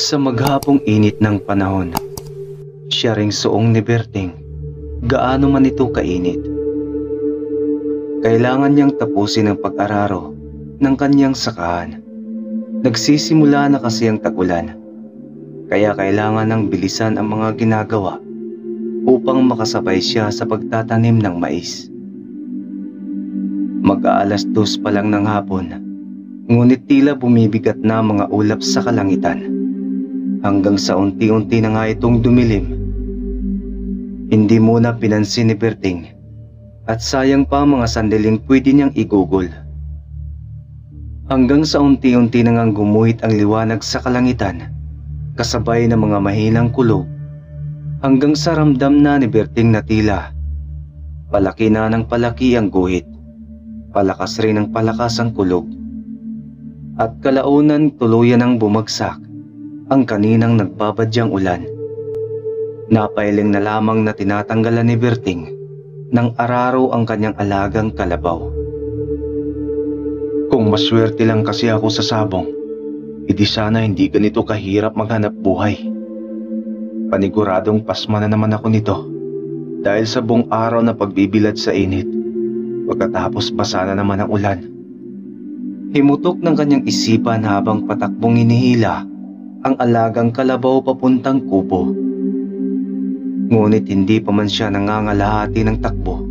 Sa maghapong init ng panahon, siya ring suong ni Berting, gaano man ito kainit. Kailangan niyang tapusin ang pag-araro ng kanyang sakahan. Nagsisimula na kasi ang tag-ulan, kaya kailangan ng bilisan ang mga ginagawa upang makasabay siya sa pagtatanim ng mais. Mag-aalas 2 pa lang ng hapon, ngunit tila bumibigat na mga ulap sa kalangitan. Hanggang sa unti-unti na nga itong dumilim. Hindi muna pinansin ni Berting at sayang pa mga sandaling pwede niyang igugol. Hanggang sa unti-unti na ngang gumuhit ang liwanag sa kalangitan, kasabay ng mga mahinang kulog, hanggang sa ramdam na ni Berting na tila palaki na ng palaki ang guhit, palakas rin ng palakas ang kulog, at kalaunan tuluyan ang bumagsak ang kaninang nagbabadyang ulan. Napailing na lamang na tinatanggalan ni Berting ng araro ang kanyang alagang kalabaw. Kung maswerte lang kasi ako sa sabong, hindi sana hindi ganito kahirap maghanap buhay. Paniguradong pasma na naman ako nito dahil sa buong araw na pagbibilad sa init. Pagkatapos basa na naman ang ulan. Himutok ng kanyang isipan habang patakbong hinihila ang alagang kalabaw papuntang kubo. Ngunit hindi pa man siya nangangalahati ng takbo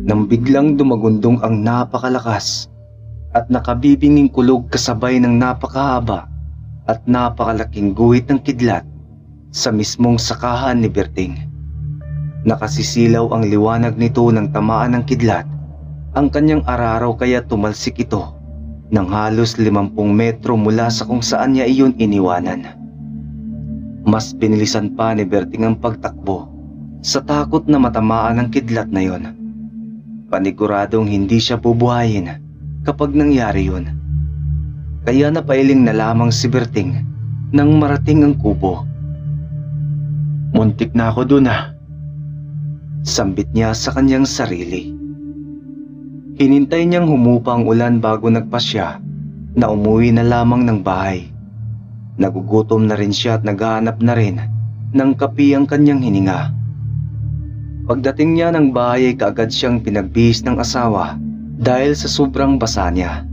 nang biglang dumagundong ang napakalakas at nakabibinging kulog kasabay ng napakahaba at napakalaking guhit ng kidlat sa mismong sakahan ni Berting. Nakasisilaw ang liwanag nito nang tamaan ng kidlat ang kanyang araro, kaya tumalsik ito ng halos 50 metro mula sa kung saan niya iyon iniwanan. Mas binilisan pa ni Berting ang pagtakbo sa takot na matamaan ng kidlat na yon. Paniguradong hindi siya bubuhayin kapag nangyari yun. Kaya napailing na lamang si Berting nang marating ang kubo. Muntik na ako dun Sambit niya sa kanyang sarili. Hinintay niyang humupa ang ulan bago nagpasya na umuwi na lamang ng bahay. Nagugutom na rin siya at naghahanap na rin ng kape ang kanyang hininga. Pagdating niya ng bahay ay kaagad siyang pinagbihis ng asawa dahil sa sobrang basa niya.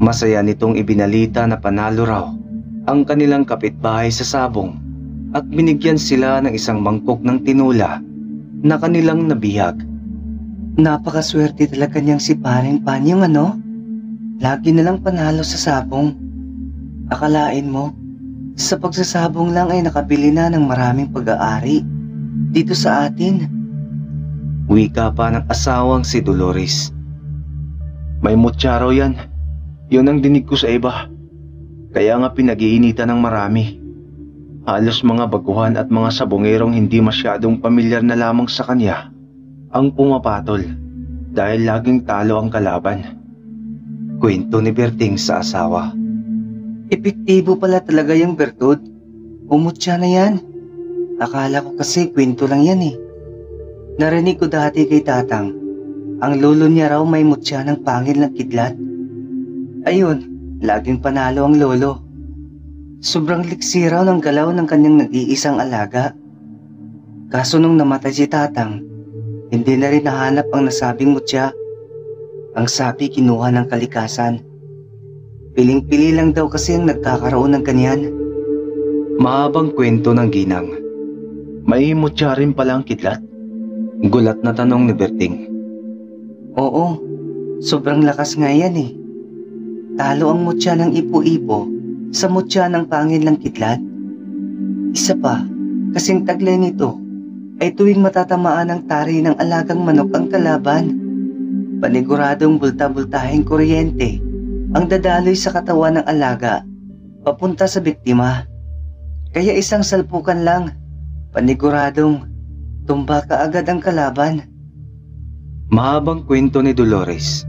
Masaya nitong ibinalita na panalo raw ang kanilang kapitbahay sa sabong at binigyan sila ng isang mangkok ng tinula na kanilang nabihag. Napakaswerte talaga niyang si Paring Panyong Lagi na lang panalo sa sabong. Akalain mo, sa pagsasabong lang ay nakabili na ng maraming pag-aari dito sa atin. Wika pa ng asawang si Dolores. May mutya raw yan. Yun ang dinig ko sa iba. Kaya nga pinag-iinitan ng marami. Halos mga baguhan at mga sabongerong hindi masyadong pamilyar na lamang sa kanya ang pumapatol dahil laging talo ang kalaban. Kwento ni Berting sa asawa. Epektibo pala talaga yung bertud. Umutya na yan. Akala ko kasi kwento lang yan Narinig ko dati kay Tatang, ang lolo niya raw may mutya ng pangil ng kidlat. Ayun, laging panalo ang lolo. Sobrang liksi raw ng galaw ng kanyang nag-iisang alaga. Kaso nung namatay si Tatang, hindi na rin nahanap ang nasabing mutya. Ang sabi kinuha ng kalikasan. Piling-pili lang daw kasi ang nagkakaroon ng ganyan. Mahabang kwento ng ginang. May mutya rin pala ang kidlat? Gulat na tanong ni Berting. Oo, sobrang lakas nga yan Talo ang mutya ng ipo-ipo sa mutya ng pangil ng kidlat. Isa pa, kasing taglay nito ay tuwing matatamaan ng tari ng alagang manok ang kalaban, paniguradong bulta-bultahing kuryente ang dadaloy sa katawan ng alaga papunta sa biktima. Kaya isang salpukan lang, paniguradong tumba kaagad ang kalaban. Mahabang kwento ni Dolores.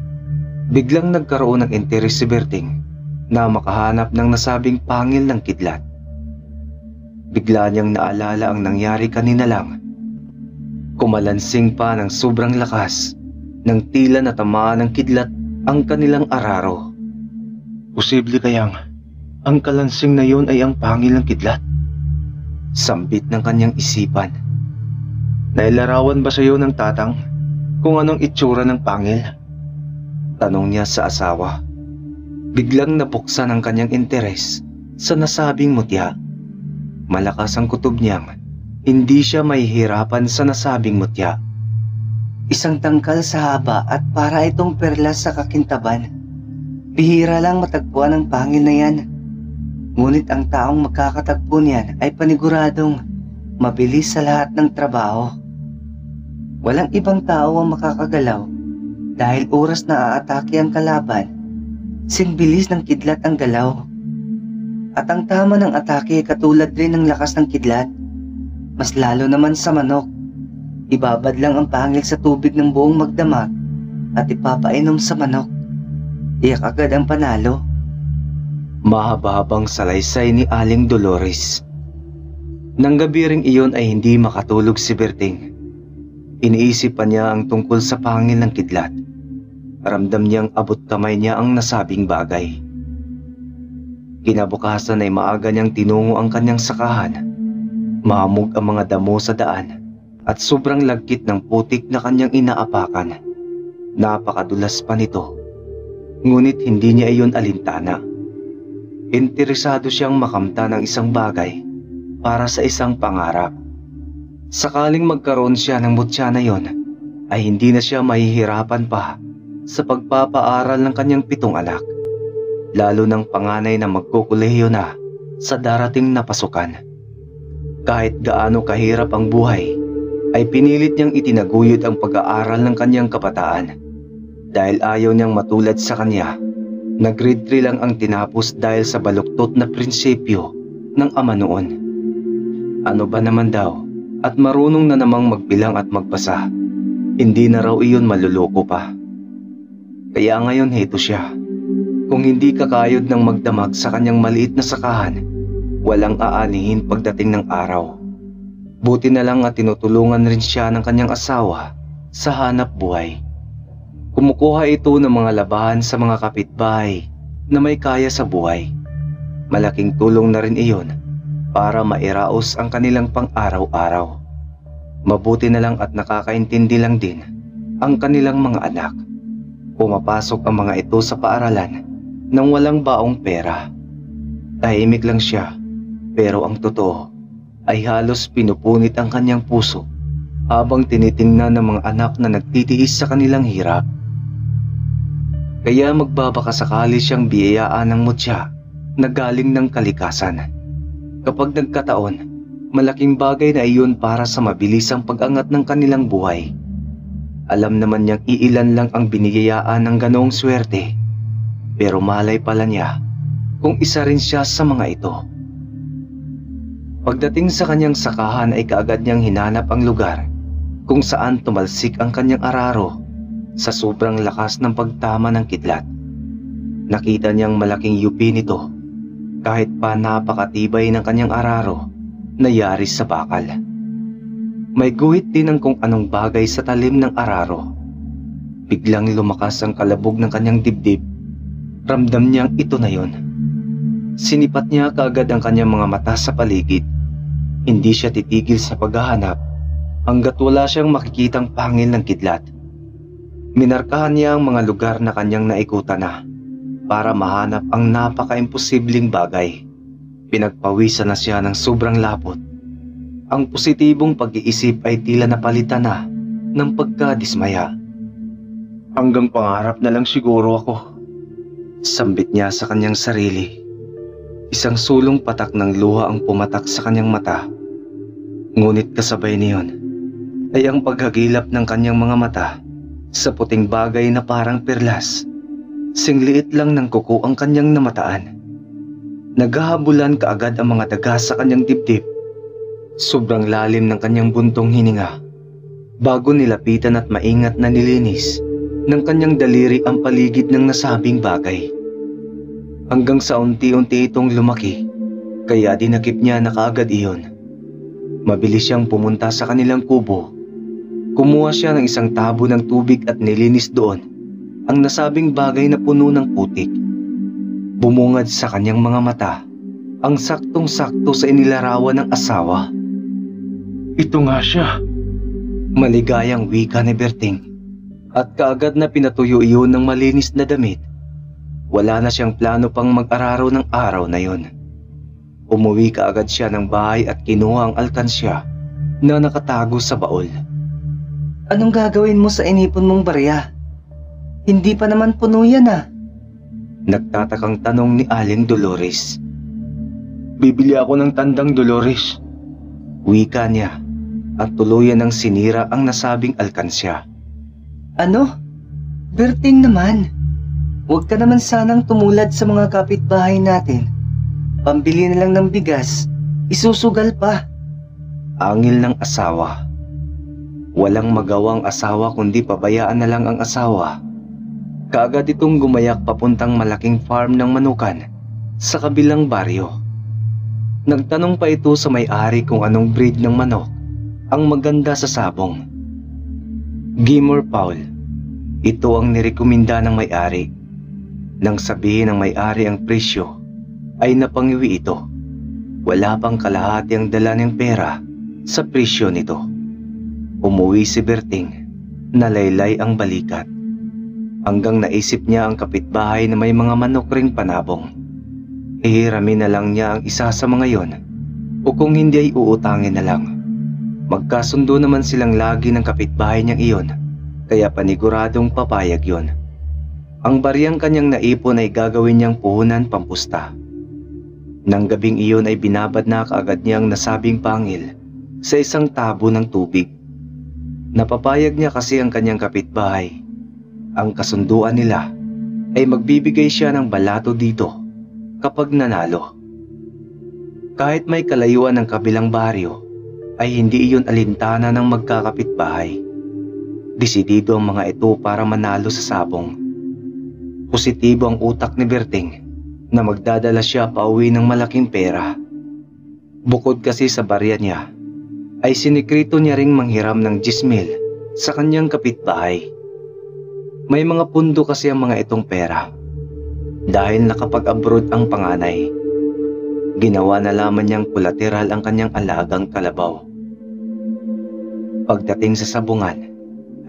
Biglang nagkaroon ng interes si Berting na makahanap ng nasabing pangil ng kidlat. Bigla niyang naalala ang nangyari kanina lang. Kumalansing pa ng sobrang lakas nang tila natamaan ng kidlat ang kanilang araro. Posible kayang Ang kalansing na yun ay ang pangil ng kidlat. Sambit ng kanyang isipan. Nailarawan ba sa iyo ng tatang kung anong itsura ng pangil? Tanong niya sa asawa. Biglang nabuksan ang kanyang interes sa nasabing mutya. Malakas ang kutob niyang hindi siya mahihirapan sa nasabing mutya. Isang tangkal sa haba at para itong perlas sa kakintaban. Bihira lang matagpuan ang pangil na yan. Ngunit ang taong magkakatagpo niyan ay paniguradong mabilis sa lahat ng trabaho. Walang ibang tao ang makakagalaw dahil oras na aatake ang kalaban, singbilis ng kidlat ang galaw. At ang tama ng atake ay katulad rin ng lakas ng kidlat. Mas lalo naman sa manok. Ibabad lang ang pangil sa tubig ng buong magdamag at ipapainom sa manok. Iyak agad ang panalo. Mahaba-habang salaysay ni Aling Dolores. Nang gabi ring iyon ay hindi makatulog si Berting. Iniisip pa niya ang tungkol sa pangil ng kidlat. Ramdam niyang abot kamay niya ang nasabing bagay. Kinabukasan ay maaga niyang tinungo ang kanyang sakahan. Maamog ang mga damo sa daan at sobrang lagkit ng putik na kanyang inaapakan. Napakadulas pa nito. Ngunit hindi niya iyon alintana. Interesado siyang makamta ng isang bagay para sa isang pangarap. Sakaling magkaroon siya ng mutya na yon, ay hindi na siya mahihirapan pa sa pagpapaaral ng kanyang 7 anak, lalo ng panganay na magkukulehiyo na sa darating na pasukan. Kahit gaano kahirap ang buhay, ay pinilit niyang itinaguyod ang pag-aaral ng kanyang kabataan dahil ayaw niyang matulad sa kanya. Nag-grade 3 lang ang tinapos dahil sa baluktot na prinsipyo ng ama noon. Ano ba naman daw at marunong na namang magbilang at magbasa. Hindi na raw iyon maluloko pa. Kaya ngayon heto siya. Kung hindi kakayod ng magdamag sa kanyang maliit na sakahan, walang aanihin pagdating ng araw. Buti na lang at tinutulungan rin siya ng kanyang asawa sa hanap buhay. Kumukuha ito ng mga labahan sa mga kapitbahay na may kaya sa buhay. Malaking tulong na rin iyon para mairaos ang kanilang pang-araw-araw. Mabuti na lang at nakakaintindi lang din ang kanilang mga anak. Pumapasok ang mga ito sa paaralan nang walang baong pera. Tahimik lang siya, pero ang totoo ay halos pinupunit ang kanyang puso habang tinitingnan ng mga anak na nagtitiis sa kanilang hirap. Kaya magbabaka sakali siyang biyayaan ng mutya na galing ng kalikasan. Kapag nagkataon, malaking bagay na iyon para sa mabilisang pag-angat ng kanilang buhay. Alam naman niyang iilan lang ang biniyayaan ng ganoong swerte, pero malay pala niya kung isa rin siya sa mga ito. Pagdating sa kanyang sakahan ay kaagad niyang hinanap ang lugar kung saan tumalsik ang kanyang araro sa sobrang lakas ng pagtama ng kidlat. Nakita niyang malaking yupi nito kahit pa napakatibay ng kanyang araro na yaris sa bakal. May guhit din ng kung anong bagay sa talim ng araro. Biglang lumakas ang kalabog ng kanyang dibdib. Ramdam niyang ito na yon. Sinipat niya kaagad ang kanyang mga mata sa paligid. Hindi siya titigil sa paghahanap hanggat wala siyang makikitang pangil ng kidlat. Minarkahan niya ang mga lugar na kanyang naikutan na para mahanap ang napaka-imposibleng bagay. Pinagpawisan na siya ng sobrang lapot. Ang positibong pag-iisip ay tila napalitan na ng pagkadismaya. Hanggang pangarap na lang siguro ako. Sambit niya sa kanyang sarili. Isang sulong patak ng luha ang pumatak sa kanyang mata. Ngunit kasabay niyon ay ang paghagilap ng kanyang mga mata sa puting bagay na parang perlas. Singliit lang ng kuko ang kanyang namataan. Naghahabulan kaagad ang mga daga sa kanyang dibdib. Sobrang lalim ng kanyang buntong hininga bago nilapitan at maingat na nilinis ng kanyang daliri ang paligid ng nasabing bagay. Hanggang sa unti-unti itong lumaki, kaya dinakip niya na kaagad iyon. Mabilis siyang pumunta sa kanilang kubo. Kumuha siya ng isang tabo ng tubig at nilinis doon ang nasabing bagay na puno ng putik. Bumungad sa kanyang mga mata ang saktong-sakto sa inilarawan ng asawa. Ito nga siya. Maligayang wika ni Berting at kaagad na pinatuyo iyon ng malinis na damit. Wala na siyang plano pang mag-araro ng araw na yon. Umuwi kaagad siya ng bahay at kinuha ang alkansya na nakatago sa baol. Anong gagawin mo sa inipon mong barya? Hindi pa naman puno yan ah. Nagtatakang tanong ni Aling Dolores. Bibili ako ng tandang Dolores. Wika niya at tuluyan ng sinira ang nasabing alkansya. Ano? Berting naman. Huwag ka naman sanang tumulad sa mga kapitbahay natin. Pambili na lang ng bigas, isusugal pa. Angil ng asawa. Walang magawang asawa kundi pabayaan na lang ang asawa. Kaagad itong gumayak papuntang malaking farm ng manukan sa kabilang baryo. Nagtanong pa ito sa may-ari kung anong breed ng manok ang maganda sa sabong. Gimor Paul, ito ang nirekomenda ng may-ari. Nang sabihin ng may-ari ang presyo, ay napangiwi ito. Wala pang kalahati ang dala ng pera sa presyo nito. Umuwi si Berting, nalaylay ang balikat. Hanggang naisip niya ang kapitbahay na may mga manok ring panabong. Hihiramin na lang niya ang isa sa mga yon, o kung hindi ay uutangin na lang. Magkasundo naman silang lagi ng kapitbahay niyang iyon, kaya paniguradong papayag yon. Ang bariyang kanyang naipon ay gagawin niyang puhunan pampusta. Nang gabing iyon ay binabad na kaagad niyang nasabing pangil sa isang tabo ng tubig. Napapayag niya kasi ang kanyang kapitbahay. Ang kasunduan nila ay magbibigay siya ng balato dito kapag nanalo. Kahit may kalayuan ng kabilang baryo, ay hindi iyon alintana ng magkakapitbahay. Desidido ang mga ito para manalo sa sabong. Positibo ang utak ni Berting na magdadala siya pauwi ng malaking pera. Bukod kasi sa barya niya, ay sinikrito niya ring manghiram ng 10,000 sa kanyang kapitbahay. May mga pundo kasi ang mga itong pera. Dahil nakapag-abroad ang panganay, ginawa na lamang niyang kolateral ang kanyang alagang kalabaw. Pagdating sa sabungan,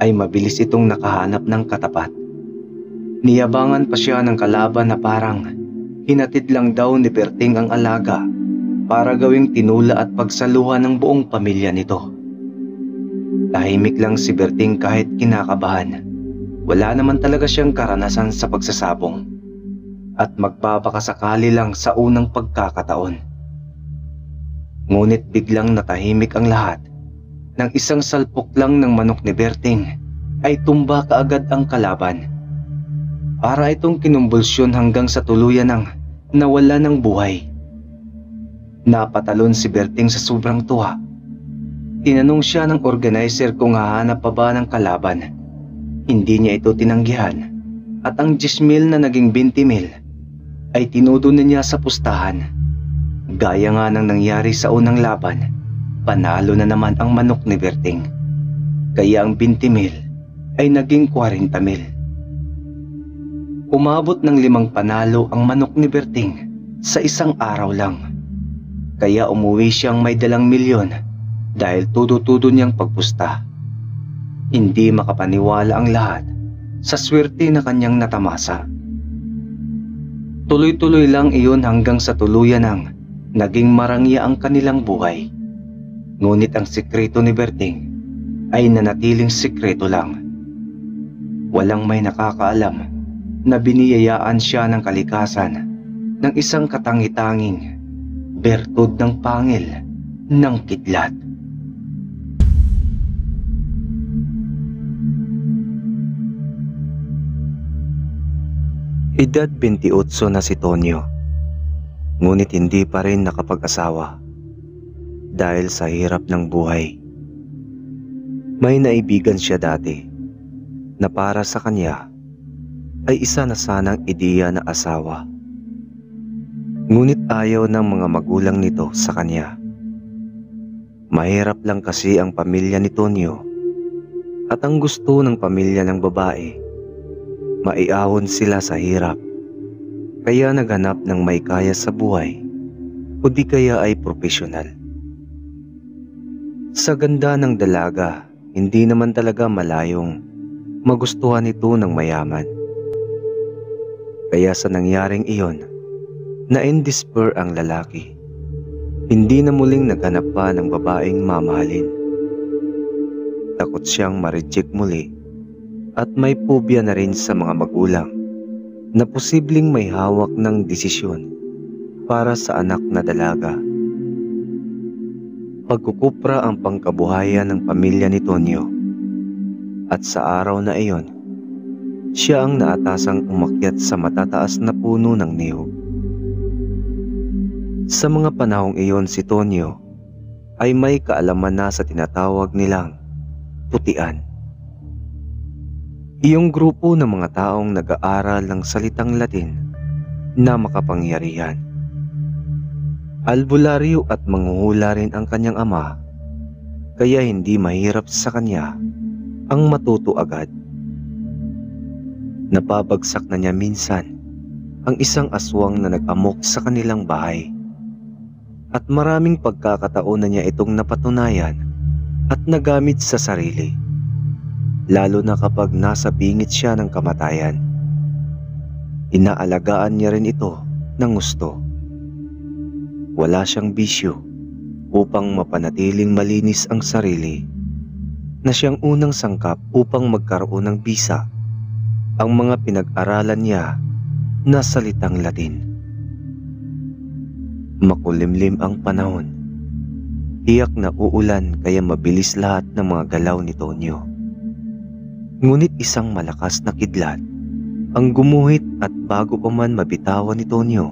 ay mabilis itong nakahanap ng katapat. Niyabangan pa siya ng kalaban na parang hinatid lang daw ni Berting ang alaga para gawing tinula at pagsaluhan ng buong pamilya nito. Tahimik lang si Berting kahit kinakabahan. Wala naman talaga siyang karanasan sa pagsasabong at magbabakasakali lang sa unang pagkakataon. Ngunit biglang natahimik ang lahat. Nang isang salpok lang ng manok ni Berting ay tumba kaagad ang kalaban. Para itong kinumbulsyon hanggang sa tuluyan ng nawala ng buhay. Napatalon si Berting sa sobrang tuwa. Tinanong siya ng organizer kung hahanap pa ba ng kalaban. Hindi niya ito tinanggihan at ang 10,000 na naging 20,000 ay tinudo niya sa pustahan. Gaya nga ng nangyari sa unang laban, panalo na naman ang manok ni Berting. Kaya ang 20,000 ay naging 40,000. Umabot ng 5 panalo ang manok ni Berting sa isang araw lang. Kaya umuwi siyang may dalang milyon dahil tudo-tudo niyang pagpusta. Hindi makapaniwala ang lahat sa swerte na kanyang natamasa. Tuloy-tuloy lang iyon hanggang sa tuluyan ng naging marangya ang kanilang buhay. Ngunit ang sikreto ni Berting ay nanatiling sikreto lang. Walang may nakakaalam na biniyayaan siya ng kalikasan ng isang katangi-tanging bertud ng pangil ng kidlat. Edad 28 na si Tonyo, ngunit hindi pa rin nakapag-asawa dahil sa hirap ng buhay. May naibigan siya dati na para sa kanya ay isa na sanang ideya na asawa. Ngunit ayaw ng mga magulang nito sa kanya. Mahirap lang kasi ang pamilya ni Tonyo at ang gusto ng pamilya ng babae, maiahon sila sa hirap. Kaya naghanap ng may kaya sa buhay o di kaya ay profesional. Sa ganda ng dalaga, hindi naman talaga malayong magustuhan ito ng mayaman. Kaya sa nangyaring iyon, na-indespair ang lalaki. Hindi na muling naghanap pa ng babaeng mamahalin. Takot siyang ma-reject muli at may phobia na rin sa mga magulang na posibleng may hawak ng desisyon para sa anak na dalaga. Pagkukupra ang pangkabuhayan ng pamilya ni Tonyo at sa araw na iyon, siya ang naatasang umakyat sa matataas na puno ng niyog. Sa mga panahong iyon si Tonyo ay may kaalaman na sa tinatawag nilang putian. Iyong grupo ng mga taong nag-aaral ng salitang Latin na makapangyarihan. Albularyo at manghuhula rin ang kanyang ama, kaya hindi mahirap sa kanya ang matuto agad. Napabagsak na niya minsan ang isang aswang na nag-amok sa kanilang bahay. At maraming pagkakataon na niya itong napatunayan at nagamit sa sarili. Lalo na kapag nasa bingit siya ng kamatayan. Inaalagaan niya rin ito ng gusto. Wala siyang bisyo upang mapanatiling malinis ang sarili, na siyang unang sangkap upang magkaroon ng bisa ang mga pinag-aralan niya na salitang Latin. Makulimlim ang panahon. Tiyak na uulan kaya mabilis lahat ng mga galaw ni Tonyo. Ngunit isang malakas na kidlat ang gumuhit at bago pa man mabitawan ni Tonyo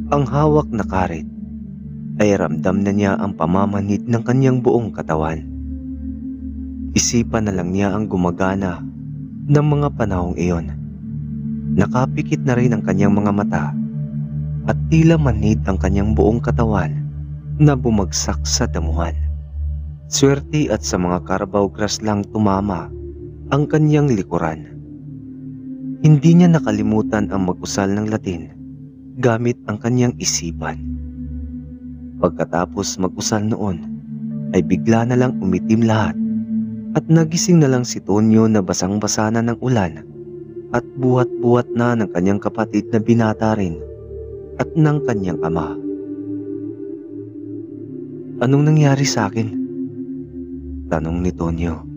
ang hawak na karet, ay ramdam na niya ang pamamanhid ng kanyang buong katawan. Isipan na lang niya ang gumagana ng mga panahong iyon. Nakapikit na rin ang kanyang mga mata at tila manhid ang kanyang buong katawan na bumagsak sa damuhan. Swerte at sa mga Carabao grass lang tumama ang kanyang likuran. Hindi niya nakalimutan ang mag-usal ng Latin gamit ang kanyang isipan. Pagkatapos mag-usal noon ay bigla na lang umitim lahat at nagising na lang si Tonyo na basang-basa na ng ulan at buhat-buhat na ng kanyang kapatid na binata rin at ng kanyang ama. "Anong nangyari sa akin?" tanong ni Tonyo.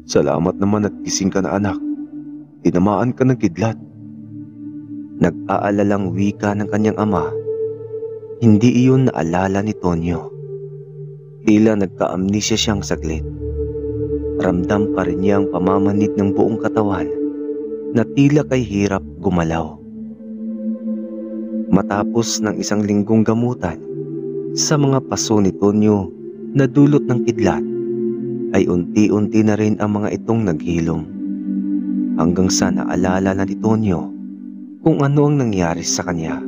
Salamat naman at gising ka na, anak. Tinamaan ka ng kidlat. Nag-aalalang wika ng kanyang ama. Hindi iyon naalala ni Tonyo. Tila nagka-amnesia siyang saglit. Ramdam pa rin niya ang pamamanid ng buong katawan na tila kay hirap gumalaw. Matapos ng isang linggong gamutan sa mga paso ni Tonyo na dulot ng kidlat, ay unti-unti na rin ang mga itong naghilom. Hanggang sa naalala na ni Tonyo kung ano ang nangyari sa kanya.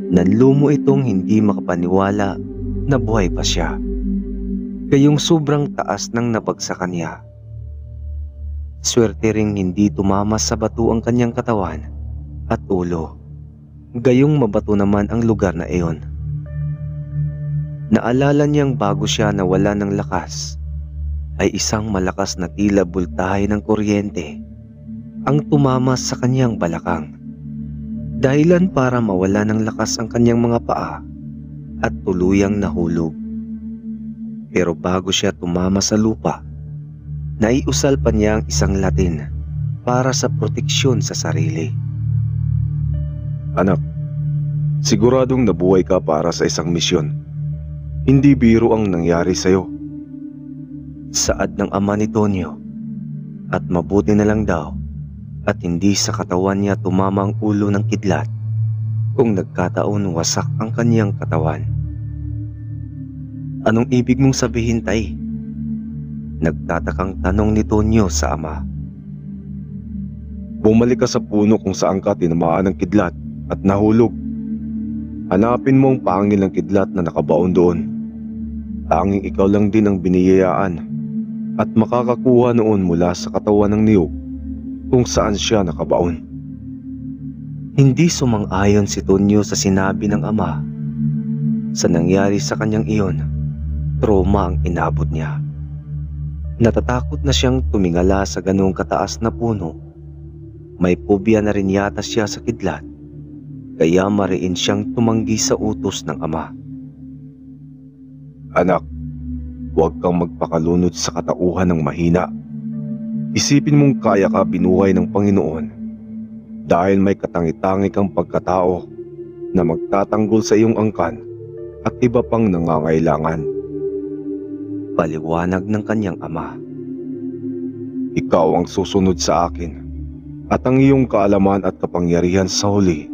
Nanlumo itong hindi makapaniwala na buhay pa siya. Gayong sobrang taas ng nabagsakan niya. Swerte ring hindi tumama sa bato ang kanyang katawan at ulo. Gayong mabato naman ang lugar na iyon. Naalala niyang bago siya nawala ng lakas, ay isang malakas na tila bultahe ng kuryente ang tumama sa kanyang balakang. Dahilan para mawala ng lakas ang kanyang mga paa at tuluyang nahulog. Pero bago siya tumama sa lupa, naiusal pa niya ang isang Latin para sa proteksyon sa sarili. Anak, siguradong nabuhay ka para sa isang misyon. Hindi biro ang nangyari sa'yo. Saad ng ama ni Tonyo, at mabuti na lang daw at hindi sa katawan niya tumama ang ulo ng kidlat kung nagkataon wasak ang kanyang katawan. "Anong ibig mong sabihin, tay?" Nagtatakang tanong ni Tonyo sa ama. Bumalik ka sa puno kung saan ka tinamaan ng kidlat at nahulog. Hanapin mo ang pangil ng kidlat na nakabaon doon. Tanging ikaw lang din ang biniyayaan at makakakuha noon mula sa katawan ng niyog kung saan siya nakabaon. Hindi sumang-ayon si Tonyo sa sinabi ng ama. Sa nangyari sa kanyang iyon, trauma ang inabot niya. Natatakot na siyang tumingala sa ganong kataas na puno. May pobya na rin yata siya sa kidlat, kaya mariin siyang tumanggi sa utos ng ama. Anak, huwag kang magpakalunod sa katauhan ng mahina. Isipin mong kaya ka binuhay ng Panginoon dahil may katangi-tangi kang pagkatao na magtatanggol sa iyong angkan at iba pang nangangailangan. Paliwanag ng kanyang ama. Ikaw ang susunod sa akin at ang iyong kaalaman at kapangyarihan sa huli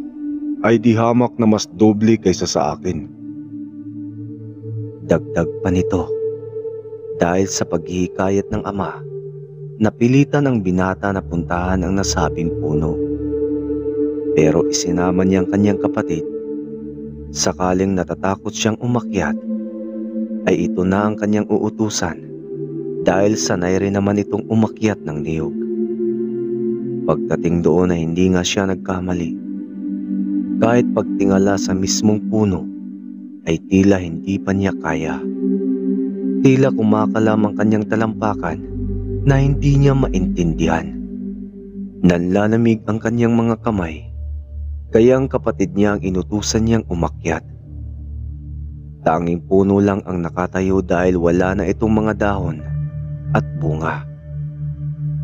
ay di hamak na mas doble kaysa sa akin. Dagdag pa nito, dahil sa paghihikayat ng ama, napilitan ang binata na puntahan ang nasabing puno. Pero isinama niya ang kanyang kapatid. Sakaling natatakot siyang umakyat, ay ito na ang kanyang uutusan dahil sanay rin naman itong umakyat ng niyog. Pagdating doon ay hindi nga siya nagkamali. Kahit pagtingala sa mismong puno, ay tila hindi pa niya kaya. Tila kumakalam ang kanyang talampakan na hindi niya maintindihan. Nanlalamig ang kanyang mga kamay, kaya ang kapatid niya ang inutusan niyang umakyat. Tanging puno lang ang nakatayo dahil wala na itong mga dahon at bunga.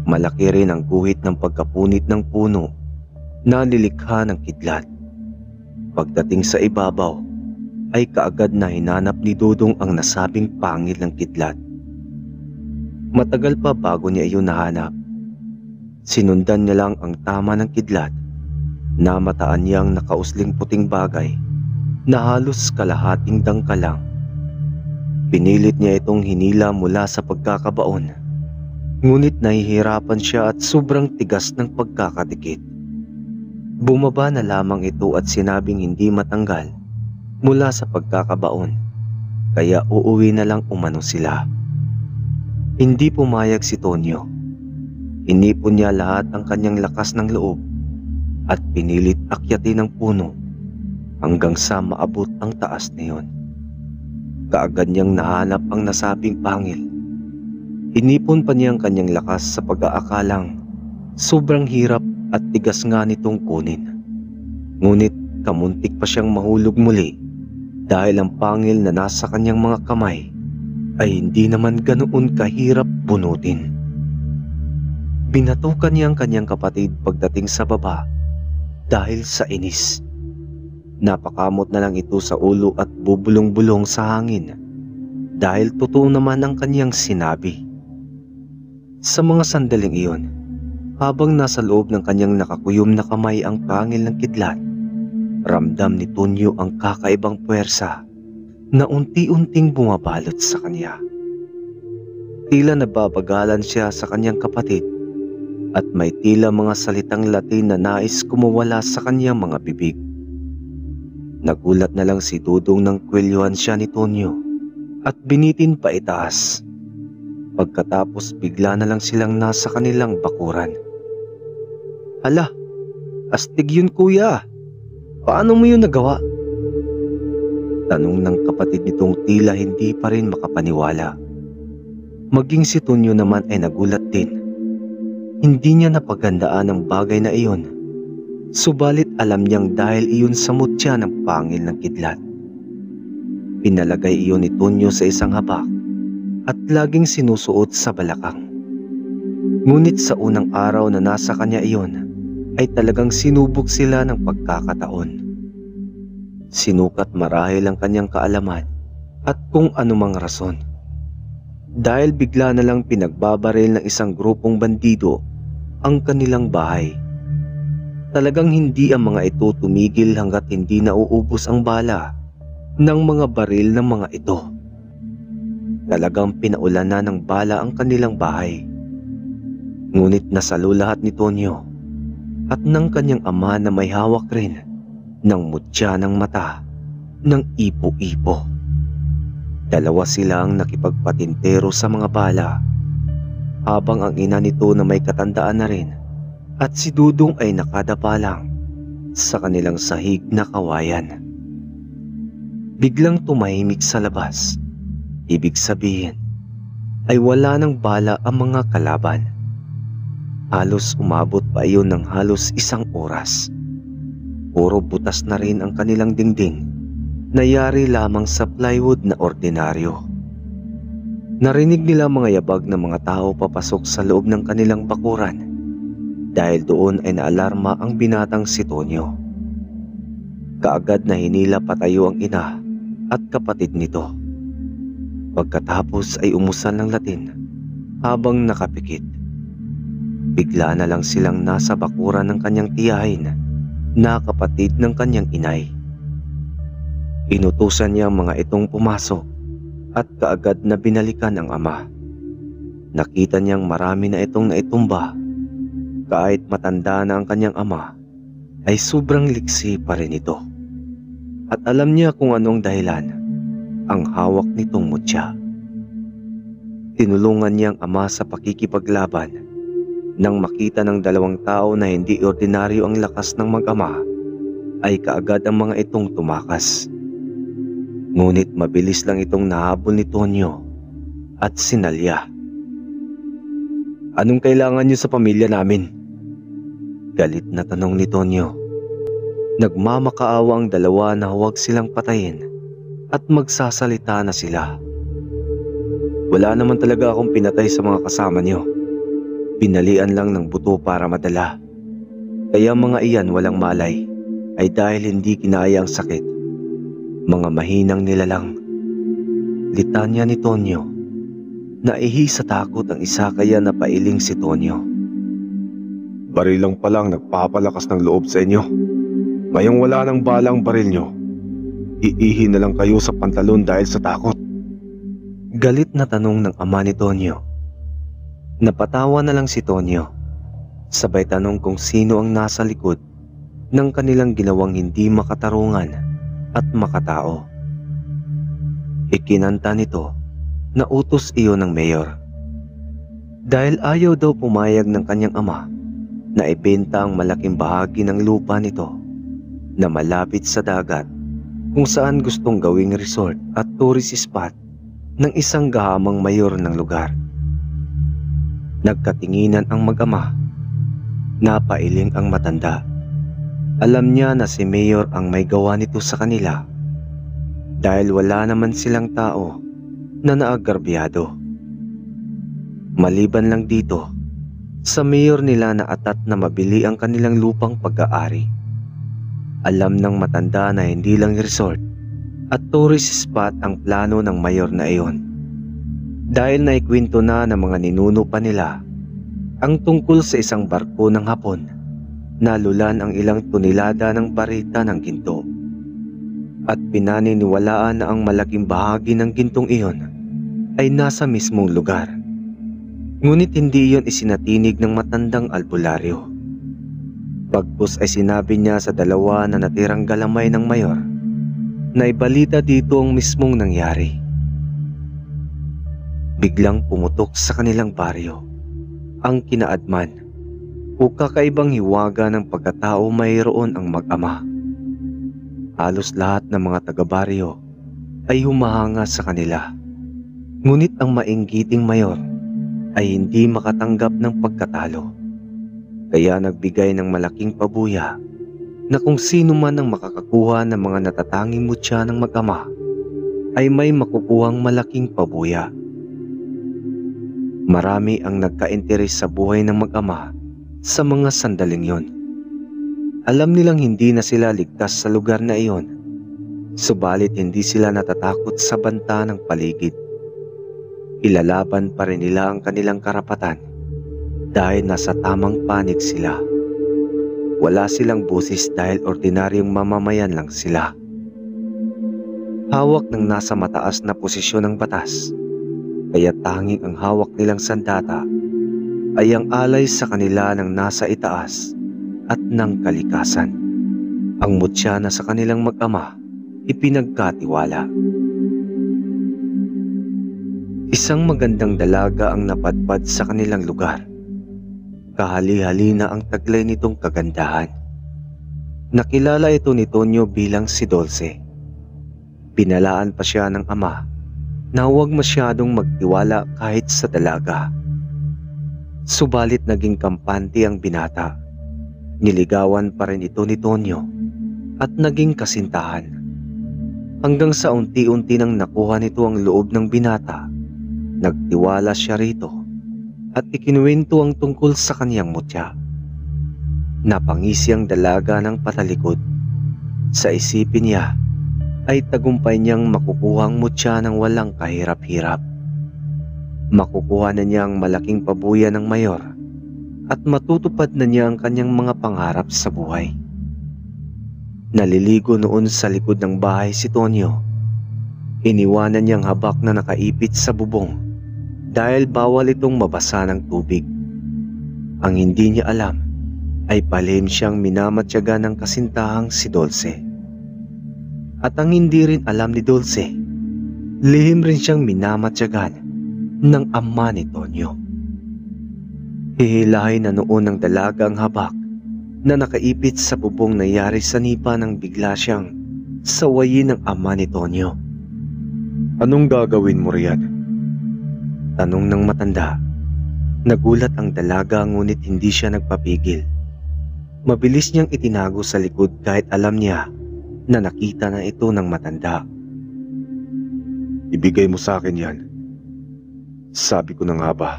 Malaki rin ang guhit ng pagkapunit ng puno na nilikha ng kidlat. Pagdating sa ibabaw, ay kaagad na hinanap ni Dudong ang nasabing pangil ng kidlat. Matagal pa bago niya iyon nahanap. Sinundan niya lang ang tama ng kidlat. Namataan niyang nakausling puting bagay na halos kalahating dangkal lang. Pinilit niya itong hinila mula sa pagkakabaon. Ngunit nahihirapan siya at sobrang tigas ng pagkakadikit. Bumaba na lamang ito at sinabing hindi matanggal mula sa pagkakabaon, kaya uuwi na lang umano sila. Hindi pumayag si Tonyo. Inipon niya lahat ang kanyang lakas ng loob at pinilit akyatin ang puno hanggang sa maabot ang taas niyon. Kaagad niyang nahanap ang nasabing pangil. Inipon pa niya ang kanyang lakas sa pag-aakalang sobrang hirap at tigas nga nitong kunin. Ngunit kamuntik pa siyang mahulog muli dahil ang pangil na nasa kanyang mga kamay ay hindi naman ganoon kahirap bunutin. Binatukan niya ang kanyang kapatid pagdating sa baba dahil sa inis. Napakamot na lang ito sa ulo at bubulong-bulong sa hangin dahil totoo naman ang kanyang sinabi. Sa mga sandaling iyon, habang nasa loob ng kanyang nakakuyom na kamay ang pangil ng kidlat, ramdam ni Tonyo ang kakaibang puwersa na unti-unting bumabalot sa kanya. Tila nababagalan siya sa kanyang kapatid at may tila mga salitang Latin na nais kumawala sa kanyang mga bibig. Nagulat na lang si Dudong nang kwelyuhan siya ni Tonyo at binitin pa itaas. Pagkatapos bigla na lang silang nasa kanilang bakuran. Hala, astig yun kuya. Paano mo yun nagawa? Tanong ng kapatid nitong tila hindi pa rin makapaniwala. Maging si Tonyo naman ay nagulat din. Hindi niya napagandaan ang bagay na iyon. Subalit alam niyang dahil iyon sa mutya ng pangil ng kidlat. Pinalagay iyon ni Tonyo sa isang habak at laging sinusuot sa balakang. Ngunit sa unang araw na nasa kanya iyon, ay talagang sinubok sila ng pagkakataon. Sinukat marahil ang kanyang kaalaman at kung anumang rason. Dahil bigla na lang pinagbabaril ng isang grupong bandido ang kanilang bahay. Talagang hindi ang mga ito tumigil hanggat hindi nauubos ang bala ng mga baril ng mga ito. Talagang pinaulan na ng bala ang kanilang bahay. Ngunit nasalo lahat ni Tonyo at ng kanyang ama na may hawak rin ng mutya ng mata ng ipo-ipo. Dalawa silang nakipagpatintero sa mga bala, habang ang ina nito na may katandaan na rin at si Dudong ay nakadapa lang sa kanilang sahig na kawayan. Biglang tumahimik sa labas. Ibig sabihin ay wala nang bala ang mga kalaban. Halos umabot pa iyon ng halos 1 oras. Puro butas na rin ang kanilang dingding na yari lamang sa plywood na ordinaryo. Narinig nila mga yabag ng mga tao papasok sa loob ng kanilang bakuran dahil doon ay naalarma ang binatang si Tonyo. Kaagad na hinila patayo ang ina at kapatid nito. Pagkatapos ay umusal ng Latin habang nakapikit. Bigla na lang silang nasa bakuran ng kanyang tiyahin na kapatid ng kanyang inay. Inutusan niya ang mga itong pumasok at kaagad na binalikan ang ama. Nakita niyang marami na itong naitumba. Kahit matanda na ang kanyang ama, ay sobrang liksi pa rin ito. At alam niya kung anong dahilan ang hawak nitong mutya. Tinulungan niya ang ama sa pakikipaglaban. Nang makita ng 2 tao na hindi ordinaryo ang lakas ng mag-ama, ay kaagad ang mga itong tumakas. Ngunit mabilis lang itong nahabol ni Tonyo at sinalya. "Anong kailangan niyo sa pamilya namin?" Galit na tanong ni Tonyo. Nagmamakaawa ang 2 na huwag silang patayin at magsasalita na sila. "Wala naman talaga akong pinatay sa mga kasama niyo. Pinalian lang ng buto para madala. Kaya mga iyan walang malay ay dahil hindi kinaya ang sakit. Mga mahinang nilalang." Litanya ni Tonyo. Naihi sa takot ang isa kaya napailing si Tonyo. Baril lang palang nagpapalakas ng loob sa inyo. Ngayong wala nang balang baril nyo, iihi na lang kayo sa pantalon dahil sa takot. Galit na tanong ng ama ni Tonyo. Napatawa na lang si Tonyo. Sabay tanong kung sino ang nasa likod ng kanilang ginawang hindi makatarungan at makatao. Ikinanta nito na utos iyon ng mayor. Dahil ayaw daw pumayag ng kanyang ama na ibenta ang malaking bahagi ng lupa nito na malapit sa dagat kung saan gustong gawing resort at tourist spot ng isang gahamang mayor ng lugar. Nagkatinginan ang mag-ama. Napailing ang matanda. Alam niya na si mayor ang may gawa nito sa kanila dahil wala naman silang tao na naagarbyado. Maliban lang dito, sa mayor nila na atat na mabili ang kanilang lupang pag-aari. Alam ng matanda na hindi lang resort at tourist spot ang plano ng mayor na iyon. Dahil naikwento na ng mga ninuno pa nila ang tungkol sa isang barko ng Hapon na lulan ang ilang tonelada ng barita ng ginto. At pinaniniwalaan na ang malaking bahagi ng gintong iyon ay nasa mismong lugar. Ngunit hindi iyon isinatinig ng matandang albularyo. Bagkus ay sinabi niya sa 2 na natirang galamay ng mayor na ibalita dito ang mismong nangyari. Biglang pumutok sa kanilang baryo ang kinaadman o kakaibang hiwaga ng pagkatao mayroon ang mag-ama. Halos lahat ng mga taga-baryo ay humahanga sa kanila. Ngunit ang mainggiting mayor ay hindi makatanggap ng pagkatalo. Kaya nagbigay ng malaking pabuya na kung sino man ang makakakuha ng mga natatanging mutya ng mag-ama ay may makukuhang malaking pabuya. Marami ang nagka-interes sa buhay ng mag-ama sa mga sandaling yon. Alam nilang hindi na sila ligtas sa lugar na iyon, subalit hindi sila natatakot sa banta ng paligid. Ilalaban pa rin nila ang kanilang karapatan dahil nasa tamang panig sila. Wala silang busis dahil ordinaryong mamamayan lang sila. Hawak ng nasa mataas na posisyon ng batas, kaya tanging ang hawak nilang sandata ay ang alay sa kanila ng nasa itaas at ng kalikasan. Ang mutya na sa kanilang mag-ama ipinagkatiwala. Isang magandang dalaga ang napadpad sa kanilang lugar. Kahali-hali na ang taglay nitong kagandahan. Nakilala ito ni Tonyo bilang si Dulce. Pinalaan pa siya ng ama na huwag masyadong magtiwala kahit sa dalaga. Subalit naging kampante ang binata. Niligawan pa rin ito ni Tonyo at naging kasintahan. Hanggang sa unti-unti nang nakuha nito ang loob ng binata, nagtiwala siya rito at ikinuwento ang tungkol sa kaniyang mutya. Napangisi ang dalaga ng patalikod. Sa isipin niya ay tagumpay niyang makukuha ang mutya ng walang kahirap-hirap. Makukuha na niya ang malaking pabuya ng mayor at matutupad na niya ang kanyang mga pangarap sa buhay. Naliligo noon sa likod ng bahay si Tonyo. Iniwanan niyang habak na nakaipit sa bubong dahil bawal itong mabasa ng tubig. Ang hindi niya alam ay palihim siyang minamatyaga ng kasintahang si Dulce. At ang hindi rin alam ni Dulce, lihim rin siyang minamatyagan ng ama ni Tonyo. Hihilahin na noon ng dalaga ang habak na nakaipit sa bubong na yari sa nipa nang bigla siyang sawayin ng ama ni Tonyo. Anong gagawin mo riyan? Tanong ng matanda. Nagulat ang dalaga ngunit hindi siya nagpapigil. Mabilis niyang itinago sa likod kahit alam niya na nakita na ito ng matanda. Ibigay mo sa akin yan. Sabi ko na nga ba,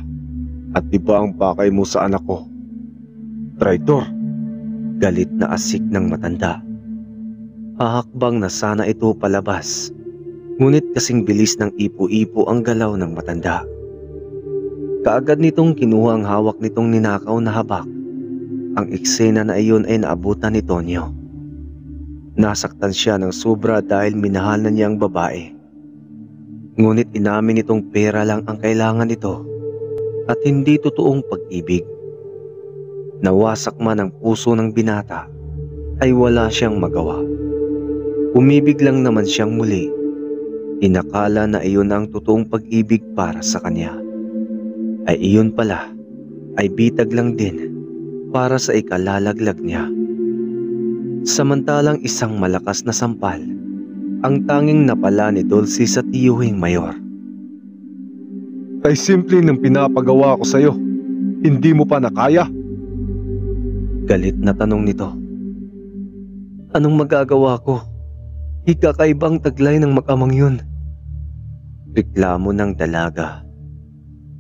at di ba ang pakay mo sa anak ko? Traitor! Galit na asik ng matanda. Hahakbang na sana ito palabas, ngunit kasing bilis ng ipo-ipo ang galaw ng matanda. Kaagad nitong kinuha ang hawak nitong ninakaw na habak. Ang eksena na iyon ay naabutan ni Tonyo. Nasaktan siya ng sobra dahil minahal na niya ang babae. Ngunit inamin nitong pera lang ang kailangan nito at hindi totoong pag-ibig. Nawasak man ang puso ng binata ay wala siyang magawa. Umibig lang naman siyang muli. Inakala na iyon ang totoong pag-ibig para sa kanya. Ay iyon pala ay bitag lang din para sa ikalalaglag niya. Samantalang isang malakas na sampal ang tanging napala ni Dulce sa tiyuhing mayor. Ay simple ng pinapagawa ko sa'yo. Hindi mo pa nakaya? Galit na tanong nito. Anong magagawa ko? Ikakaibang taglay ng mag-amang yun. Reklamo ng dalaga.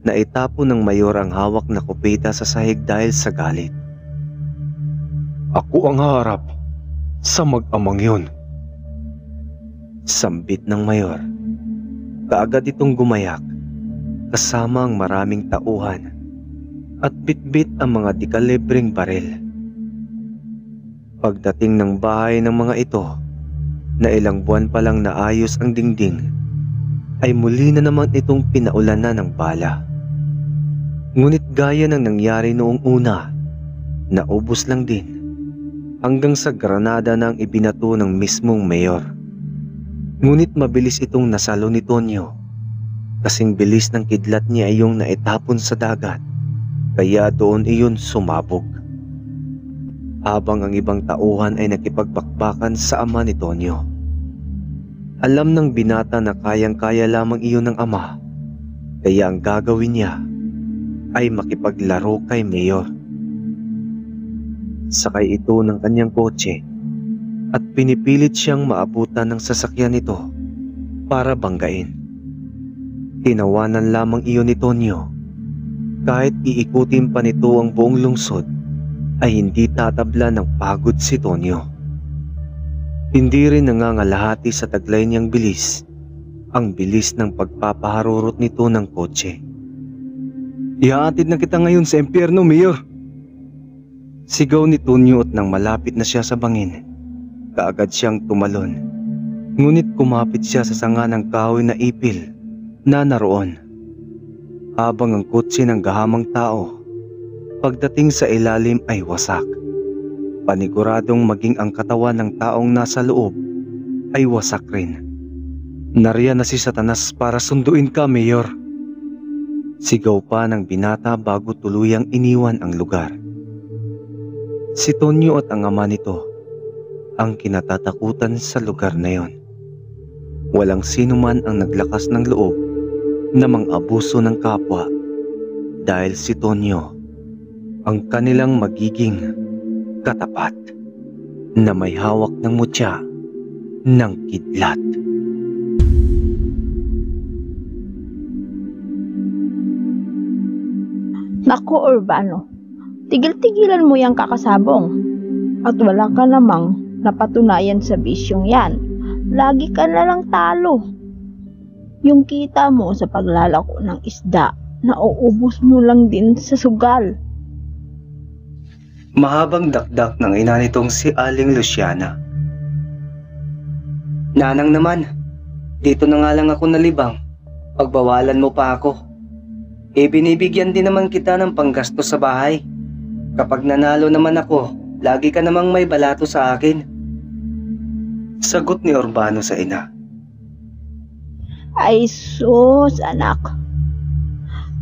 Naitapon ng mayor ang hawak na kopeta sa sahig dahil sa galit. Ako ang harap sa mag-amang yun. Sambit ng mayor. Kaagad itong gumayak kasama ang maraming tauhan at bitbit ang mga dekalibreng baril. Pagdating ng bahay ng mga ito na ilang buwan pa lang naayos ang dingding, ay muli na naman itong pinaulanan ng bala. Ngunit gaya ng nangyari noong una, naubos lang din hanggang sa granada na ang ibinato ng mismong mayor. Ngunit mabilis itong nasalo ni Tonyo. Kasing bilis ng kidlat niya ay yung naitapon sa dagat, kaya doon iyon sumabog. Habang ang ibang tauhan ay nakipagbakbakan sa ama ni Tonyo. Alam ng binata na kayang-kaya lamang iyon ng ama, kaya ang gagawin niya ay makipaglaro kay Mayor. Sakay ito ng kanyang kotse at pinipilit siyang maabutan ng sasakyan nito para banggain. Tinawanan lamang iyon ni Tonyo. Kahit iikutin pa nito ang buong lungsod, ay hindi tatabla ng pagod si Tonyo. Hindi rin nangangalahati sa taglay niyang bilis ang bilis ng pagpapaharurot nito ng kotse. Ihaatid na kita ngayon sa impyerno, Mayor. Sigaw ni Tonyo at nang malapit na siya sa bangin, kaagad siyang tumalon. Ngunit kumapit siya sa sanga ng kahoy na ipil na naroon. Habang ang kotse ng gahamang tao, pagdating sa ilalim ay wasak. Paniguradong maging ang katawan ng taong nasa loob ay wasak rin. Nariyan na si Satanas para sunduin ka, Mayor. Sigaw pa ng binata bago tuluyang iniwan ang lugar. Si Tonyo at ang ama nito ang kinatatakutan sa lugar na yon. Walang sino man ang naglakas ng loob na mang-abuso ng kapwa dahil si Tonyo ang kanilang magiging katapat na may hawak ng mutya ng kidlat. Naku, Urbano, tigil-tigilan mo yung kakasabong. At wala ka namang napatunayan sa bisyong yan. Lagi ka na lang talo. Yung kita mo sa paglalako ng isda, nauubos mo lang din sa sugal. Mahabang dakdak ng ina nitong si Aling Luciana. Nanang naman, dito na nga lang ako nalibang. Pagbawalan mo pa ako. Binibigyan din naman kita ng panggasto sa bahay. Kapag nanalo naman ako, lagi ka namang may balato sa akin. Sagot ni Urbano sa ina. Ay sus, anak.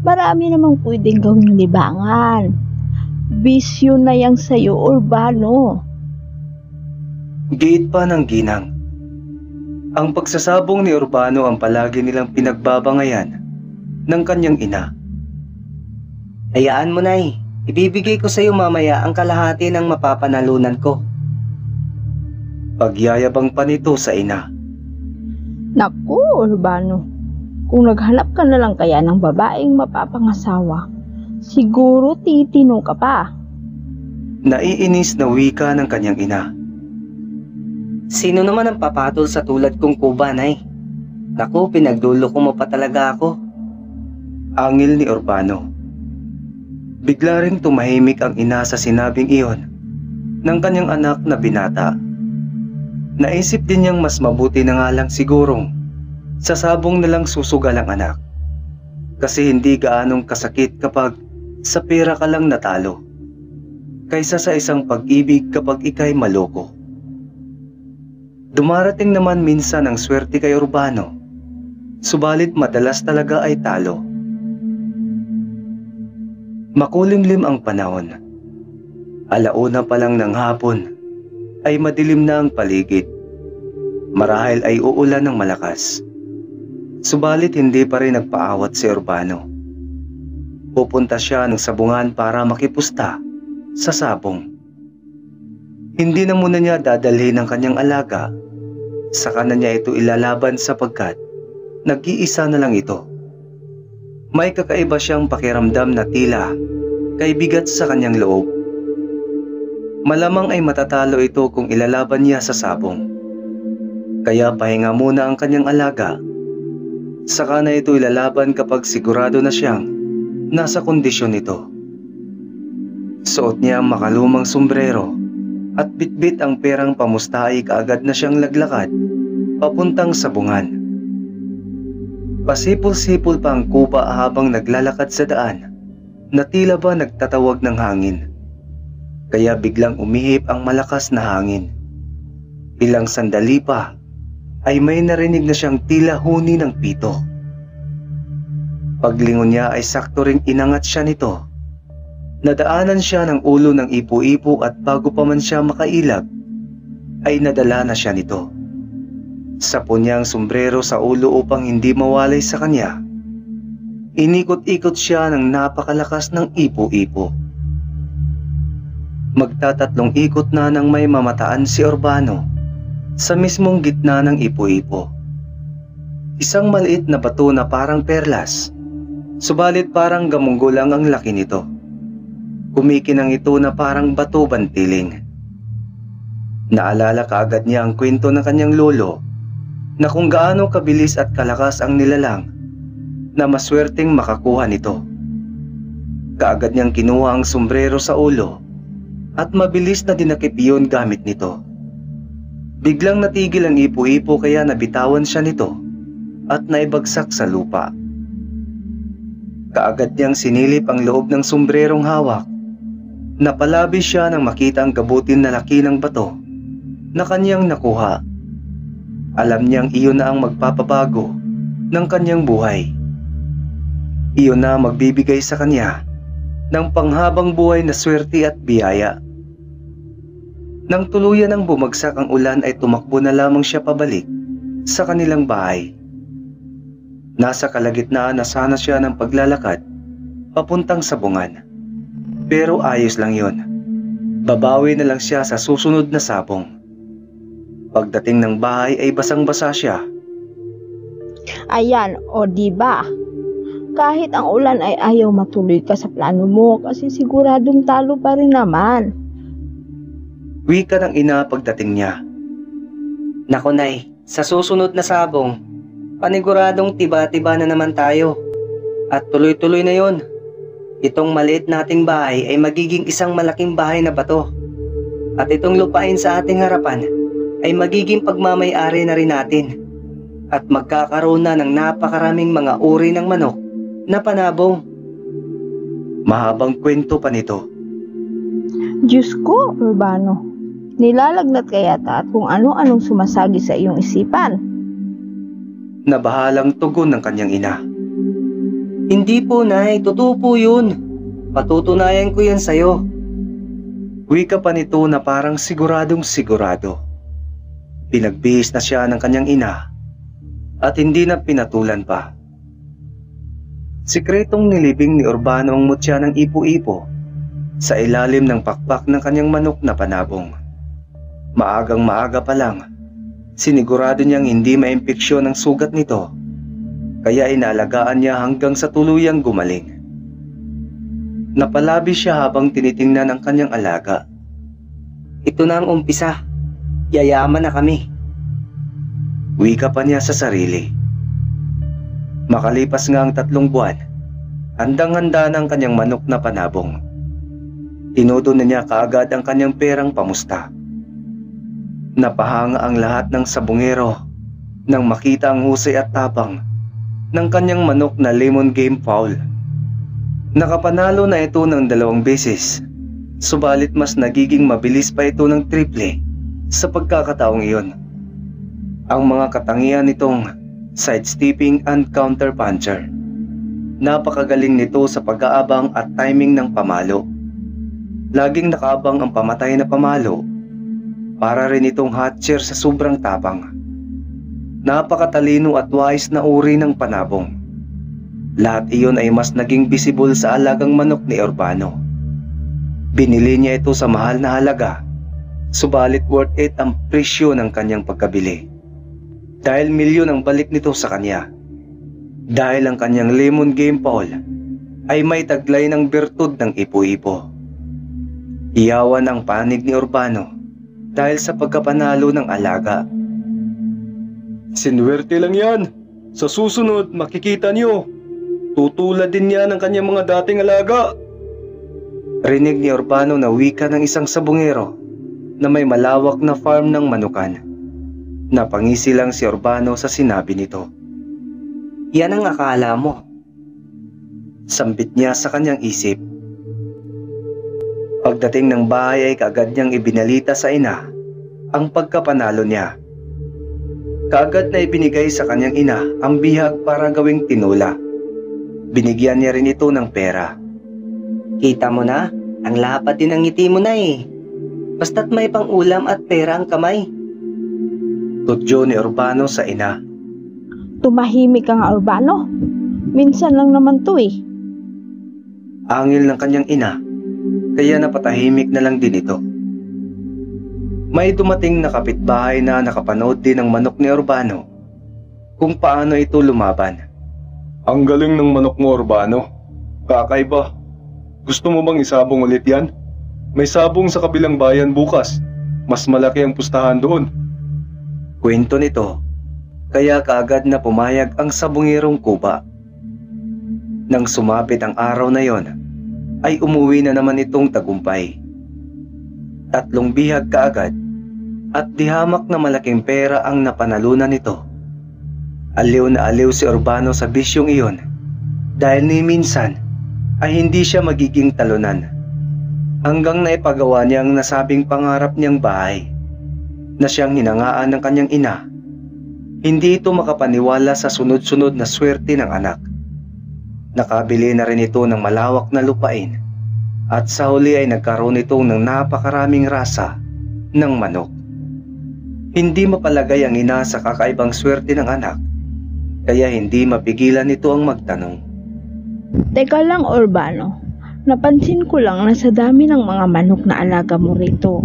Marami namang pwedeng gawing libangan. Bisyo na yang sayo, Urbano. Giit pa ng ginang. Ang pagsasabong ni Urbano ang palagi nilang pinagbabangayan ng kanyang ina. Hayaan mo, Nay. Ibibigay ko sa iyo mamaya ang kalahati ng mapapanalunan ko. Pagyayabang pa nito sa ina. Naku, Urbano. Kung naghanap ka na lang kaya ng babaeng mapapangasawa, siguro titino ka pa. Naiinis na wika ng kanyang ina. Sino naman ang papatol sa tulad kong kuba, Nay? Naku, pinagduloko mo pa talaga ako. Angil ni Urbano. Bigla ring tumahimik ang ina sa sinabing iyon ng kanyang anak na binata. Naisip din niyang mas mabuti na nga lang sigurong sasabong na lang susugal ang anak. Kasi hindi gaanong kasakit kapag sa pera ka lang natalo, kaysa sa isang pag-ibig kapag ika'y maloko. Dumarating naman minsan ang swerte kay Urbano, subalit madalas talaga ay talo. Makulimlim ang panahon. Alauna pa lang ng hapon ay madilim na ang paligid. Marahil ay uulan ng malakas. Subalit hindi pa rin nagpaawat si Urbano. Pupunta siya ng sabungan para makipusta sa sabong. Hindi na muna niya dadalhin ang kanyang alaga. Saka na niya ito ilalaban sapagkat nag-iisa na lang ito. May kakaiba siyang pakiramdam na tila kay bigat sa kanyang loob. Malamang ay matatalo ito kung ilalaban niya sa sabong. Kaya pahinga muna ang kanyang alaga. Saka na ito ilalaban kapag sigurado na siyang nasa kondisyon nito. Suot niya ang makalumang sombrero at bitbit ang perang pamustahi kaagad na siyang laglakad papuntang sabungan. Pasipol-sipol pa ang kuba habang naglalakad sa daan na tila ba nagtatawag ng hangin. Kaya biglang umihip ang malakas na hangin. Ilang sandali pa ay may narinig na siyang tila huni ng pito. Paglingon niya ay sakto ring inangat siya nito. Nadaanan siya ng ulo ng ipo-ipo at bago pa man siya makailag ay nadala na siya nito. Sapon niya ang sombrero sa ulo upang hindi mawalay sa kanya. Inikot-ikot siya ng napakalakas ng ipo-ipo. Magtatatlong ikot na nang may mamataan si Urbano sa mismong gitna ng ipo-ipo. Isang maliit na bato na parang perlas, subalit parang gamunggo lang ang laki nito. Kumikinang ito na parang bato bantiling. Naalala kaagad niya ang kwento ng kanyang lolo na kung gaano kabilis at kalakas ang nilalang na maswerteng makakuha nito. Kaagad niyang kinuha ang sombrero sa ulo at mabilis na dinakip iyon gamit nito. Biglang natigil ang ipo-ipo kaya nabitawan siya nito at naibagsak sa lupa. Kaagad niyang sinilip ang loob ng sombrerong hawak. Napalabi siya nang makita ang gabutin na laki ng bato na kanyang nakuha. Alam niyang iyon na ang magpapabago ng kanyang buhay. Iyon na magbibigay sa kanya ng panghabang buhay na swerte at biyaya. Nang tuluyan ang bumagsak ang ulan ay tumakbo na lamang siya pabalik sa kanilang bahay. Nasa kalagitnaan na sana siya ng paglalakad papuntang sabungan. Pero ayos lang yon. Babawi na lang siya sa susunod na sabong. Pagdating ng bahay ay basang-basa siya. Ayan, o diba? Kahit ang ulan ay ayaw matuloy ka sa plano mo kasi siguradong talo pa rin naman. Wika ng ina pagdating niya. Naku nay, sa susunod na sabong, paniguradong tiba-tiba na naman tayo. At tuloy-tuloy na yon. Itong maliit nating bahay ay magiging isang malaking bahay na bato. At itong lupain sa ating harapan ay magiging pagmamay-ari na rin natin. At magkakaroon na ng napakaraming mga uri ng manok na panabong. Mahabang kwento pa nito. Diyos ko, Urbano. Nilalagnat ka yata at kung ano-anong sumasagi sa iyong isipan. Nabahalang tugon ng kanyang ina. Hindi po nay, totoo po yun. Patutunayan ko yan sa'yo. Wika pa nito na parang siguradong sigurado. Pinagbihis na siya ng kanyang ina at hindi na pinatulan pa. Sikretong nilibing ni Urbano ang mutya ng ipo-ipo sa ilalim ng pakpak ng kanyang manok na panabong. Maagang maaga pa lang, sinigurado niyang hindi maimpeksyon ang sugat nito, kaya inalagaan niya hanggang sa tuluyang gumaling. Napalabi siya habang tinitingnan ang kanyang alaga. Ito na ang umpisa. Yayaman na kami. Wika pa niya sa sarili. Makalipas nga ang 3 buwan, handang-handa ng kanyang manok na panabong. Tinodo na niya kaagad ang kanyang perang pamusta. Napahanga ang lahat ng sabungero nang makita ang husay at tapang ng kanyang manok na lemon game fowl. Nakapanalo na ito ng 2 beses, subalit mas nagiging mabilis pa ito ng triple sa pagkakataong iyon. Ang mga katangian nitong sidestepping and counter puncher. Napakagaling nito sa pag-aabang at timing ng pamalo. Laging nakaabang ang pamatay na pamalo. Para rin itong hatcher sa sobrang tapang. Napakatalino at wise na uri ng panabong. Lahat iyon ay mas naging visible sa alagang manok ni Urbano. Binili niya ito sa mahal na halaga, subalit worth it ang presyo ng kanyang pagkabili. Dahil milyon ang balik nito sa kanya. Dahil ang kanyang lemon game fowl ay may taglay ng bertud ng ipo-ipo. Iyawan ang panig ni Urbano dahil sa pagkapanalo ng alaga. Sinwerte lang yan. Sa susunod, makikita niyo. Tutulad din niya ng kanyang mga dating alaga. Rinig ni Urbano na wika ng isang sabungero na may malawak na farm ng manukan. Napangisi lang si Urbano sa sinabi nito. Yan ang akala mo. Sambit niya sa kanyang isip. Pagdating ng bahay ay kaagad niyang ibinalita sa ina ang pagkapanalo niya. Kaagad na ibinigay sa kanyang ina ang bihag para gawing tinula. Binigyan niya rin ito ng pera. Kita mo na, ang lapad din ang ngiti mo na eh. Basta't may pang-ulam at pera ang kamay. Tutyo ni Urbano sa ina. Tumahimik ka nga, Urbano. Minsan lang naman to eh. Angil ng kanyang ina, kaya napatahimik na lang din ito. May dumating na kapitbahay na nakapanood din ng manok ni Urbano kung paano ito lumaban. Ang galing ng manok mo, Urbano. Kakaiba. Gusto mo bang isabong ulit yan? May sabong sa kabilang bayan bukas. Mas malaki ang pustahan doon. Kwento nito, kaya kaagad na pumayag ang sabungerong kuba. Nang sumapit ang araw na yon, ay umuwi na naman itong tagumpay. 3 bihag kaagad at dihamak na malaking pera ang napanalunan nito. Aliw na aliw si Urbano sa bisyong iyon dahil ni minsan ay hindi siya magiging talunan. Hanggang naipagawa niya ang nasabing pangarap niyang bahay na siyang hinangaan ng kanyang ina. Hindi ito makapaniwala sa sunod-sunod na swerte ng anak. Nakabili na rin ito ng malawak na lupain at sa huli ay nagkaroon ito ng napakaraming rasa ng manok. Hindi mapalagay ang ina sa kakaibang swerte ng anak, kaya hindi mapigilan nito ang magtanong. Teka lang, Urbano. Napansin ko lang na sa dami ng mga manok na alaga mo rito,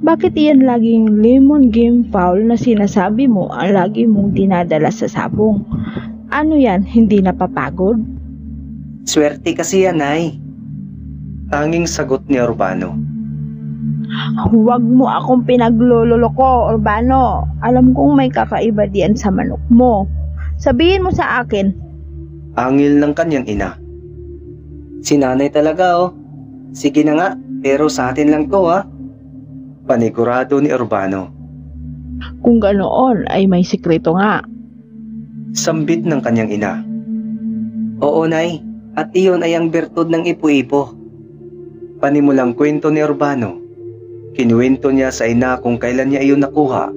bakit iyan laging lemon game fowl na sinasabi mo ang lagi mong dinadala sa sabong? Ano yan, hindi napapagod? Swerte kasi yan, Nay. Tanging sagot ni Urbano. Huwag mo akong pinaglololoko, Urbano. Alam kong may kakaiba diyan sa manok mo. Sabihin mo sa akin. Angil ng kanyang ina. Si nanay talaga, oh. Sige na nga, pero sa atin lang to, ha. Panigurado ni Urbano. Kung ganoon ay may sikreto nga. Sambit ng kanyang ina. Oo, Nay. At iyon ay ang bertud ng ipo-ipo. Panimulang kwento ni Urbano. Kinuwento niya sa ina kung kailan niya iyon nakuha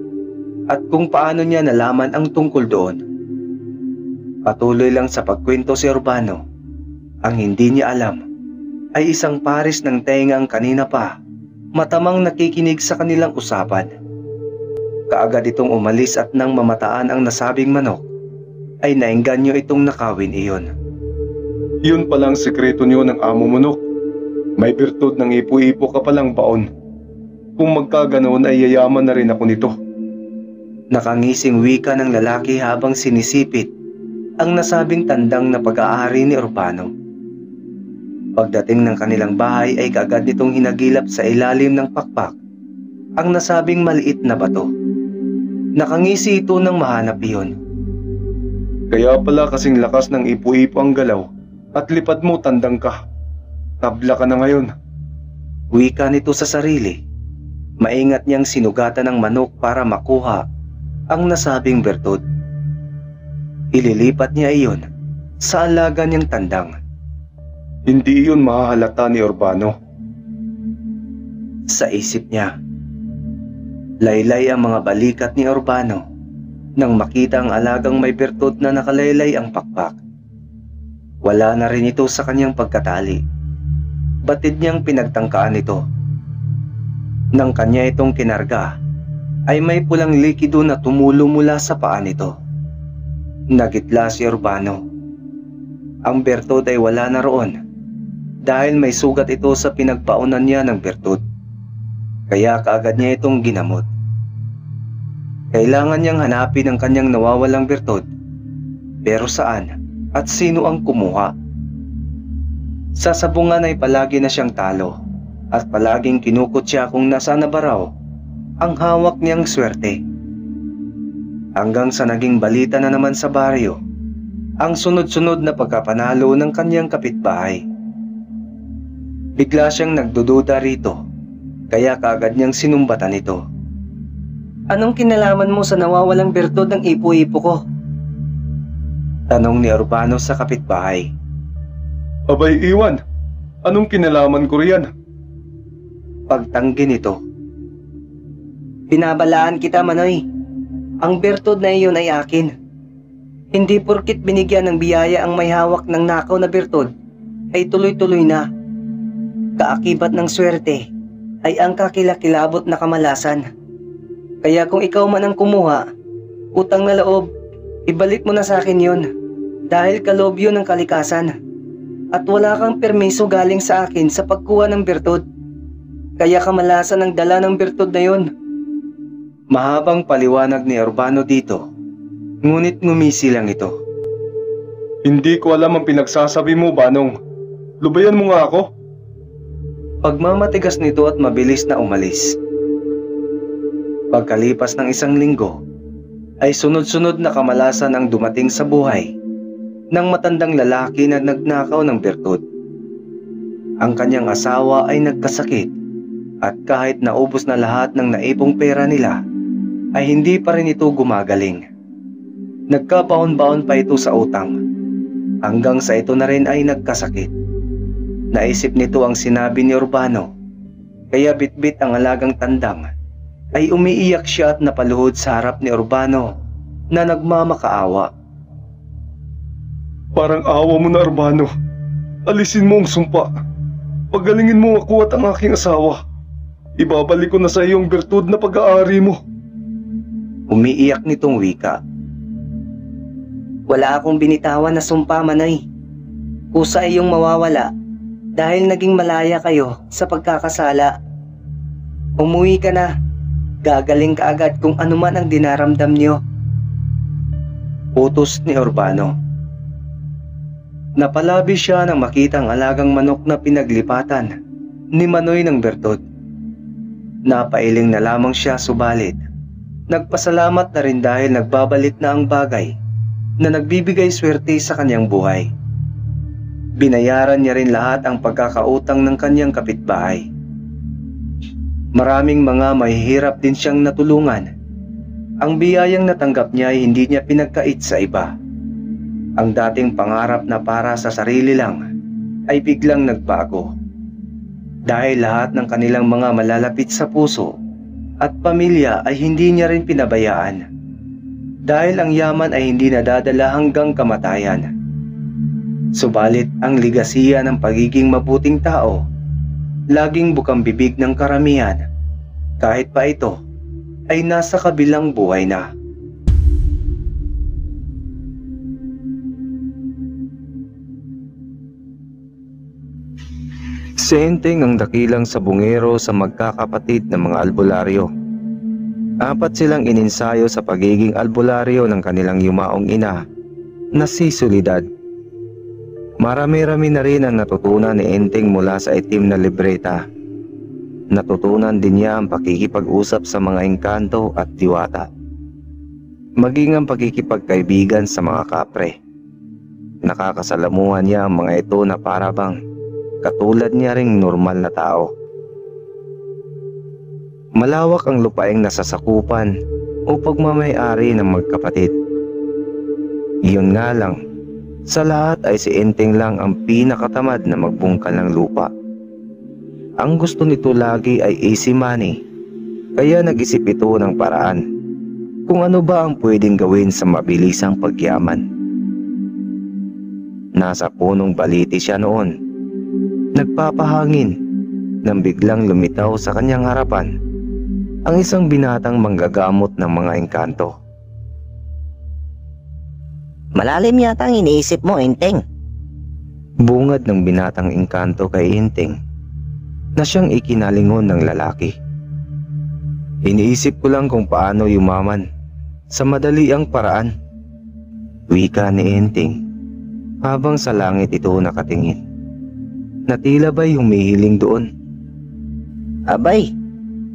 at kung paano niya nalaman ang tungkol doon. Patuloy lang sa pagkwento si Urbano. Ang hindi niya alam ay isang pares ng tenga ang kanina pa matamang nakikinig sa kanilang usapan. Kaagad itong umalis at nang mamataan ang nasabing manok ay naengganyo itong nakawin iyon. Yun palang sekreto niyo ng amo mo, Nok. May birtud ng ipo-ipo ka palang baon. Kung magkaganoon ay yayaman na rin ako nito. Nakangising wika ng lalaki habang sinisipit ang nasabing tandang na pag-aari ni Urbano. Pagdating ng kanilang bahay ay kaagad nitong hinagilap sa ilalim ng pakpak ang nasabing maliit na bato. Nakangisi ito nang mahanap iyon. Kaya pala kasing lakas ng ipo-ipo ang galaw at lipad mo tandang ka. Tabla ka na ngayon. Wika nito sa sarili. Maingat niyang sinugatan ng manok para makuha ang nasabing bertud. Ililipat niya iyon sa alaga niyang tandang. Hindi iyon mahahalata ni Urbano. Sa isip niya, laylay ang mga balikat ni Urbano nang makita ang alagang may bertud na nakalaylay ang pakpak. Wala na rin ito sa kanyang pagkatali. Batid niyang pinagtangkaan ito. Nang kanya itong kinarga, ay may pulang likido na tumulo mula sa paa nito. Nagitla si Urbano. Ang bertud ay wala na roon dahil may sugat ito sa pinagpaunan niya ng bertud. Kaya kaagad niya itong ginamot. Kailangan niyang hanapin ang kanyang nawawalang bertud. Pero saan at sino ang kumuha? Sa sabungan ay palagi na siyang talo at palaging kinukot siya kung nasaan na ba raw ang hawak niyang swerte. Hanggang sa naging balita na naman sa baryo ang sunod-sunod na pagkapanalo ng kanyang kapitbahay. Bigla siyang nagdududa rito, kaya kaagad niyang sinumbatan ito. Anong kinalaman mo sa nawawalang bertud ng ipo-ipo ko? Tanong ni Urbano sa kapitbahay. Abay Iwan, anong kinalaman ko riyan? Pagtanggi nito. Binabalaan kita, Manoy. Ang bertud na iyon ay akin. Hindi porkit binigyan ng biyaya ang may hawak ng nakaw na bertud ay tuloy-tuloy na. Kaakibat ng swerte ay ang kakilakilabot na kamalasan. Kaya kung ikaw man ang kumuha, utang na loob, ibalik mo na sa akin yun. Dahil kaloob yun ng kalikasan. At wala kang permiso galing sa akin sa pagkuha ng bertud. Kaya kamalasan ang dala ng bertud na yun. Mahabang paliwanag ni Urbano dito, ngunit ngumisi lang ito. Hindi ko alam ang pinagsasabi mo, Banong. Lubayan mo nga ako. Pagmamatigas nito at mabilis na umalis. Pagkalipas ng isang linggo, ay sunod-sunod na kamalasan ang dumating sa buhay ng matandang lalaki na nagnakaw ng bertud. Ang kanyang asawa ay nagkasakit at kahit naubos na lahat ng naipong pera nila, ay hindi pa rin ito gumagaling. Nagkabaon-baon pa ito sa utang, hanggang sa ito na rin ay nagkasakit. Naisip nito ang sinabi ni Urbano, kaya bitbit ang alagang tandang, ay umiiyak siya at napaluhod sa harap ni Urbano na nagmamakaawa. Parang awa mo na, Urbano. Alisin mo ang sumpa. Pagalingin mo ako at ang aking asawa. Ibabalik ko na sa iyo ang bertud na pag-aari mo. Umiiyak nitong wika. Wala akong binitawan na sumpa, Manay. Kusa ay iyong mawawala dahil naging malaya kayo sa pagkakasala. Umuwi ka na. Gagaling ka agad kung ano man ang dinaramdam niyo. Utos ni Urbano. Napalabi siya nang makita ang alagang manok na pinaglipatan ni Manoy ng bertud. Napailing na lamang siya subalit nagpasalamat na rin dahil nagbabalik na ang bagay na nagbibigay swerte sa kanyang buhay. Binayaran niya rin lahat ang pagkakautang ng kanyang kapitbahay. Maraming mga mahihirap din siyang natulungan. Ang biyayang natanggap niya ay hindi niya pinagkait sa iba. Ang dating pangarap na para sa sarili lang ay biglang nagbago. Dahil lahat ng kanilang mga malalapit sa puso at pamilya ay hindi niya rin pinabayaan. Dahil ang yaman ay hindi nadadala hanggang kamatayan. Subalit ang ligasiya ng pagiging mabuting tao, laging bukang bibig ng karamihan, kahit pa ito ay nasa kabilang buhay na. Si Enteng ang dakilang sabungero sa magkakapatid ng mga albularyo. 4 silang ininsayo sa pagiging albularyo ng kanilang yumaong ina na si Soledad. Marami-rami na rin ang natutunan ni Enteng mula sa itim na libreta. Natutunan din niya ang pakikipag-usap sa mga engkanto at diwata. Maging ang pakikipagkaibigan sa mga kapre. Nakakasalamuhan niya ang mga ito na parabang katulad niya ring normal na tao. Malawak ang lupaing nasasakupan o pagmamay-ari ng magkapatid. Iyon nga lang, sa lahat ay si Enteng lang ang pinakatamad na magbungkal ng lupa. Ang gusto nito lagi ay easy money, kaya nag-isip ito ng paraan kung ano ba ang pwedeng gawin sa mabilisang pagyaman. Nasa punong baliti siya noon, nagpapahangin nang biglang lumitaw sa kanyang harapan ang isang binatang manggagamot ng mga engkanto. Malalim yata ang iniisip mo, Enteng. Bungad ng binatang engkanto kay Enteng na siyang ikinalingon ng lalaki. Iniisip ko lang kung paano yumaman sa madali ang paraan, wika ni Enteng habang sa langit ito nakatingin, na tila ba'y humihiling doon. Abay,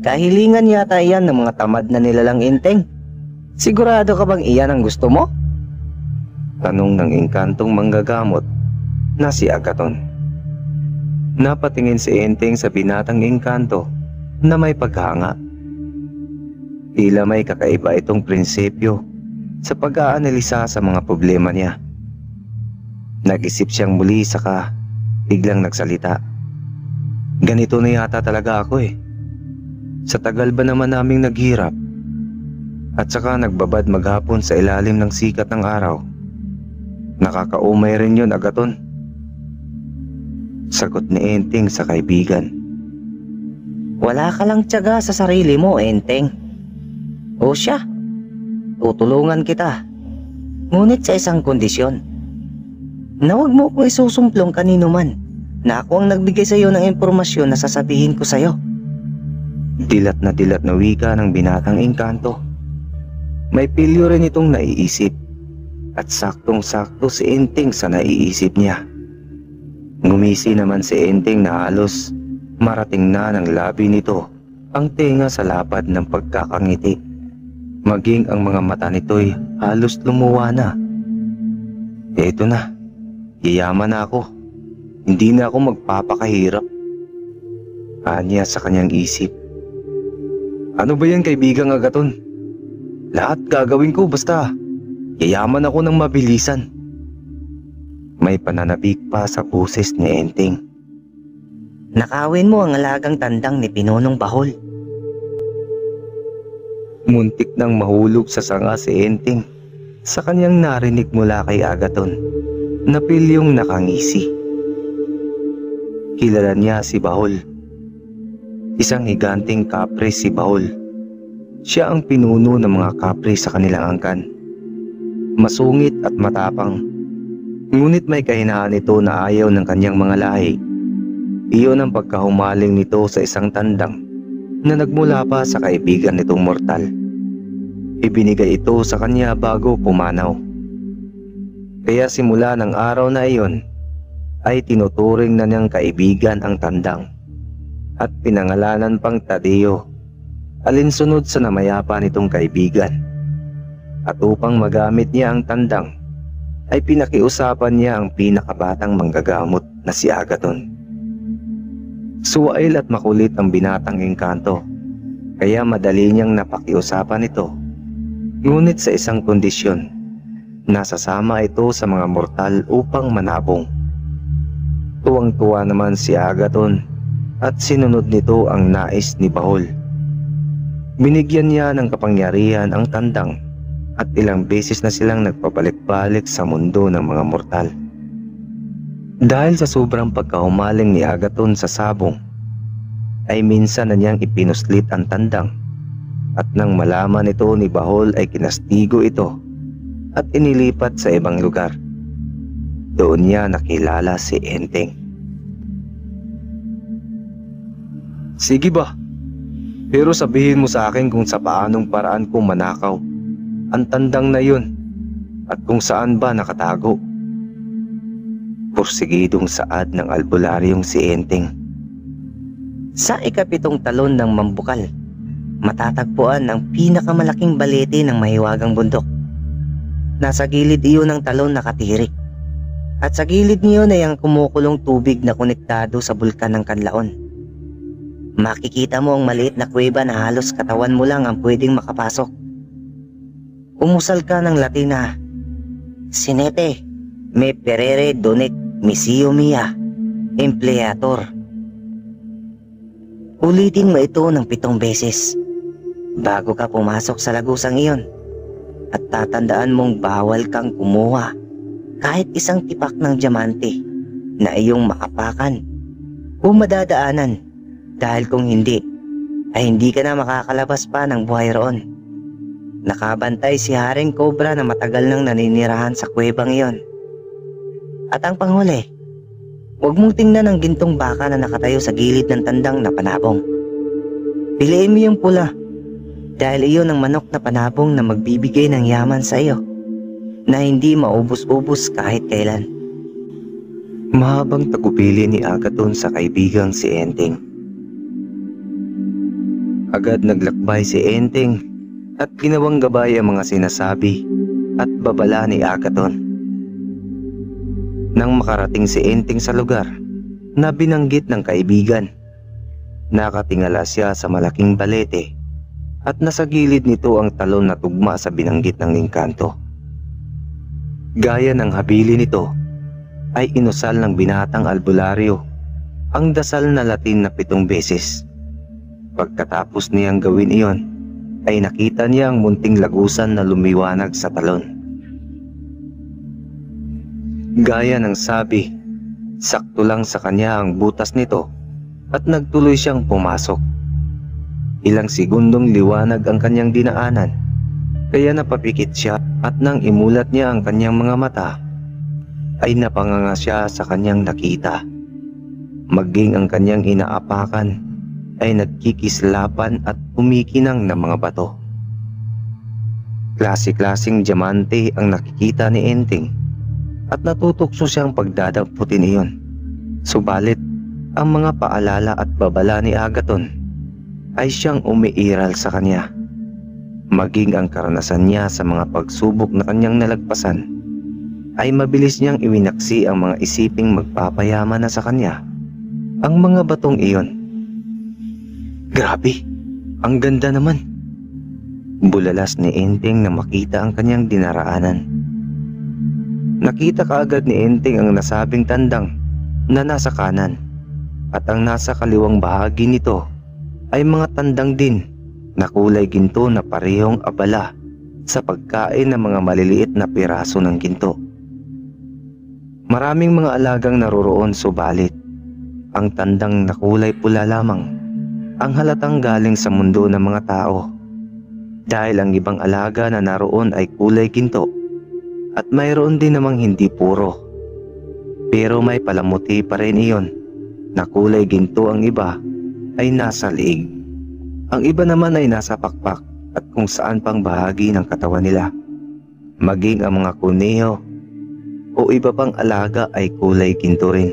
kahilingan yata iyan ng mga tamad na nilalang, Enteng. Sigurado ka bang iyan ang gusto mo? Tanong ng engkantong manggagamot na si Agaton. Napatingin si Enteng sa binatang engkanto na may paghanga. Tila may kakaiba itong prinsipyo sa pag-aanalisa sa mga problema niya. Nag-isip siyang muli saka biglang nagsalita. Ganito na yata talaga ako eh. Sa tagal ba naman naming naghirap at saka nagbabad maghapon sa ilalim ng sikat ng araw, nakakaumay rin yun, Agaton. Sagot ni Enteng sa kaibigan. Wala ka lang tiyaga sa sarili mo, Enteng. O siya, tutulungan kita. Ngunit sa isang kondisyon, na huwag mo ko isusumplong kanino man na ako ang nagbigay sa iyo ng impormasyon na sasabihin ko sa iyo. Dilat na wika ng binatang engkanto. May pilyo rin itong naiisip at saktong-sakto si Enteng sa naiisip niya. Ngumisi naman si Enteng na halos marating na ng labi nito ang tenga sa lapad ng pagkakangiti. Maging ang mga mata nito'y halos lumuwa na. Eto na, yayaman na ako. Hindi na ako magpapakahirap. Anya sa kanyang isip. Ano ba yan, kaibigang Agaton? Lahat gagawin ko basta yayaman ako ng mabilisan. May pananabik pa sa boses ni Enteng. Nakawin mo ang alagang tandang ni Pinonong Bahol. Muntik nang mahulog sa sanga si Enteng sa kanyang narinig mula kay Agaton na pilyong nakangisi. Kilala niya si Bahol. Isang higanting kapre si Bahol. Siya ang pinuno ng mga kapre sa kanilang angkan. Masungit at matapang. Ngunit may kahinaan ito na ayaw ng kanyang mga lahi. Iyon ang pagkahumaling nito sa isang tandang na nagmula pa sa kaibigan nitong mortal. Ibinigay ito sa kanya bago pumanaw. Kaya simula ng araw na iyon ay tinuturing na niyang kaibigan ang tandang at pinangalanan pang Tadeo, alinsunod sa namayapa nitong kaibigan. At upang magamit niya ang tandang ay pinakiusapan niya ang pinakabatang manggagamot na si Agathon. Suwail at makulit ang binatang engkanto, kaya madali niyang napakiusapan ito. Ngunit sa isang kondisyon, nasasama ito sa mga mortal upang manabong. Tuwang-tuwa naman si Agathon at sinunod nito ang nais ni Bahol. Binigyan niya ng kapangyarihan ang tandang at ilang beses na silang nagpabalik-balik sa mundo ng mga mortal. Dahil sa sobrang pagkahumaling ni Agathon sa sabong, ay minsan na niyang ipinuslit ang tandang, at nang malaman ito ni Bahol ay kinastigo ito at inilipat sa ibang lugar. Doon niya nakilala si Enteng. Sige ba? Pero sabihin mo sa akin kung sa paanong paraan ko manakaw ang tandang na yun at kung saan ba nakatago. Porsigidong saad ng albularyong si Enteng. Sa ikapitong talon ng Mambukal, matatagpuan ang pinakamalaking balete ng mahiwagang bundok. Nasa gilid iyon ng talon nakatirik, at sa gilid niyon ay ang kumukulong tubig na konektado sa bulkan ng Kanlaon. Makikita mo ang maliit na kuweba na halos katawan mo lang ang pwedeng makapasok. Umusal ka ng Latina, Sinete, me perere donec missio mia, empleator. Ulitin mo ito ng 7 beses bago ka pumasok sa lagusang iyon, at tatandaan mong bawal kang kumuha kahit isang tipak ng diamante na iyong makapakan o madadaanan, dahil kung hindi ay hindi ka na makakalabas pa ng buhay roon. Nakabantay si Haring Cobra na matagal nang naninirahan sa kuwebang iyon. At ang panghuli, huwag mong tingnan ang gintong baka na nakatayo sa gilid ng tandang na panabong. Piliin mo yung pula, dahil iyon ang manok na panabong na magbibigay ng yaman sa iyo na hindi maubos-ubos kahit kailan. Mahabang tagupili ni Agathon sa kaibigang si Enteng. Agad naglakbay si Enteng at ginawang gabay ang mga sinasabi at babala ni Agathon. Nang makarating si Enteng sa lugar na binanggit ng kaibigan, nakatingala siya sa malaking balete at nasa gilid nito ang talon na tugma sa binanggit ng engkanto. Gaya ng habili nito, ay inusal ng binatang albularyo ang dasal na Latin na 7 beses. Pagkatapos niyang gawin iyon, ay nakita niya ang munting lagusan na lumiwanag sa talon. Gaya ng sabi, sakto lang sa kanya ang butas nito at nagtuloy siyang pumasok. Ilang segundong liwanag ang kanyang dinaanan, kaya napapikit siya, at nang imulat niya ang kanyang mga mata, ay napanganga siya sa kanyang nakita. Maging ang kanyang inaapakan ay nagkikislapan at umikinang ng mga bato. Klase-klaseng diamante ang nakikita ni Enteng at natutokso siyang pagdadamputin iyon. Subalit, ang mga paalala at babala ni Agathon ay siyang umiiral sa kanya. Maging ang karanasan niya sa mga pagsubok na kanyang nalagpasan ay mabilis niyang iwinaksi ang mga isiping magpapayaman na sa kanya ang mga batong iyon. Grabe, ang ganda naman. Bulalas ni Enteng na makita ang kanyang dinaraanan. Nakita kaagad ni Enteng ang nasabing tandang na nasa kanan, at ang nasa kaliwang bahagi nito ay mga tandang din na kulay ginto na parehong abala sa pagkain ng mga maliliit na piraso ng ginto. Maraming mga alagang naroroon, subalit ang tandang na kulay pula lamang ang halatang galing sa mundo ng mga tao. Dahil ang ibang alaga na naroon ay kulay ginto at mayroon din namang hindi puro. Pero may palamuti pa rin iyon na kulay ginto, ang iba ay nasa liig. Ang iba naman ay nasa pakpak at kung saan pang bahagi ng katawan nila. Maging ang mga kuneho o iba pang alaga ay kulay ginto rin.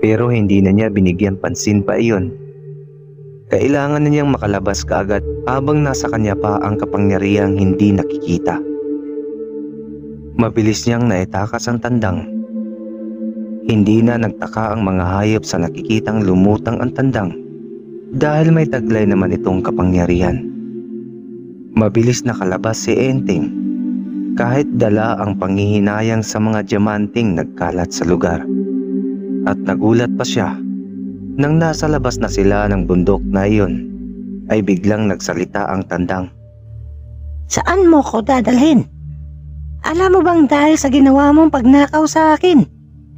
Pero hindi na niya binigyan pansin pa iyon. Kailangan na niyang makalabas kaagad habang nasa kanya pa ang kapangyarihang hindi nakikita. Mabilis niyang naitakas ang tandang. Hindi na nagtaka ang mga hayop sa nakikitang lumutang ang tandang dahil may taglay naman itong kapangyarihan. Mabilis nakalabas si Enteng kahit dala ang panghihinayang sa mga diamanting nagkalat sa lugar. At nagulat pa siya nang nasa labas na sila ng bundok na iyon ay biglang nagsalita ang tandang. Saan mo ko dadalhin? Alam mo bang dahil sa ginawa mong pagnakaw sa akin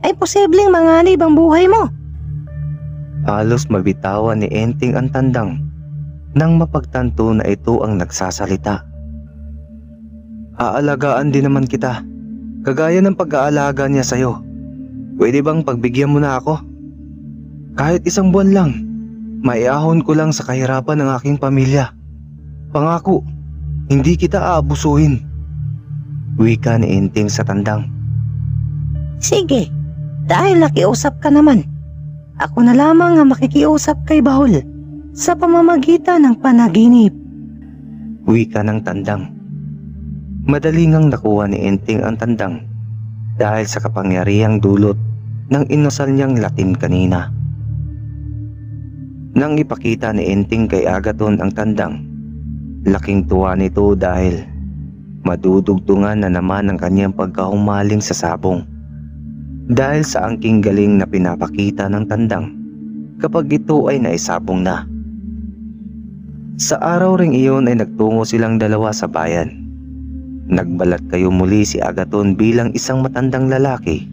ay posibleng manganib ang buhay mo? Halos mabitawan ni Enteng ang tandang nang mapagtanto na ito ang nagsasalita. Aalagaan din naman kita, kagaya ng pag-aalaga niya sa'yo. Pwede bang pagbigyan mo na ako? Kahit 1 buwan lang, maiahon ko lang sa kahirapan ng aking pamilya. Pangako, hindi kita aabusuhin. Wika ni Enteng sa tandang. Sige, dahil nakiusap ka naman. Ako na lamang ang makikiusap kay Bahol sa pamamagitan ng panaginip. Wika ng tandang. Madali ngang nakuha ni Enteng ang tandang dahil sa kapangyarihang dulot ng inasal niyang Latin kanina. Nang ipakita ni Enteng kay Agathon ang tandang, laking tuwa nito dahil madudugtungan na naman ang kanyang pagkahumaling sa sabong. Dahil sa angking galing na pinapakita ng tandang kapag ito ay naisabong na. Sa araw ring iyon ay nagtungo silang dalawa sa bayan. Nagbalat kayo muli si Agathon bilang isang matandang lalaki.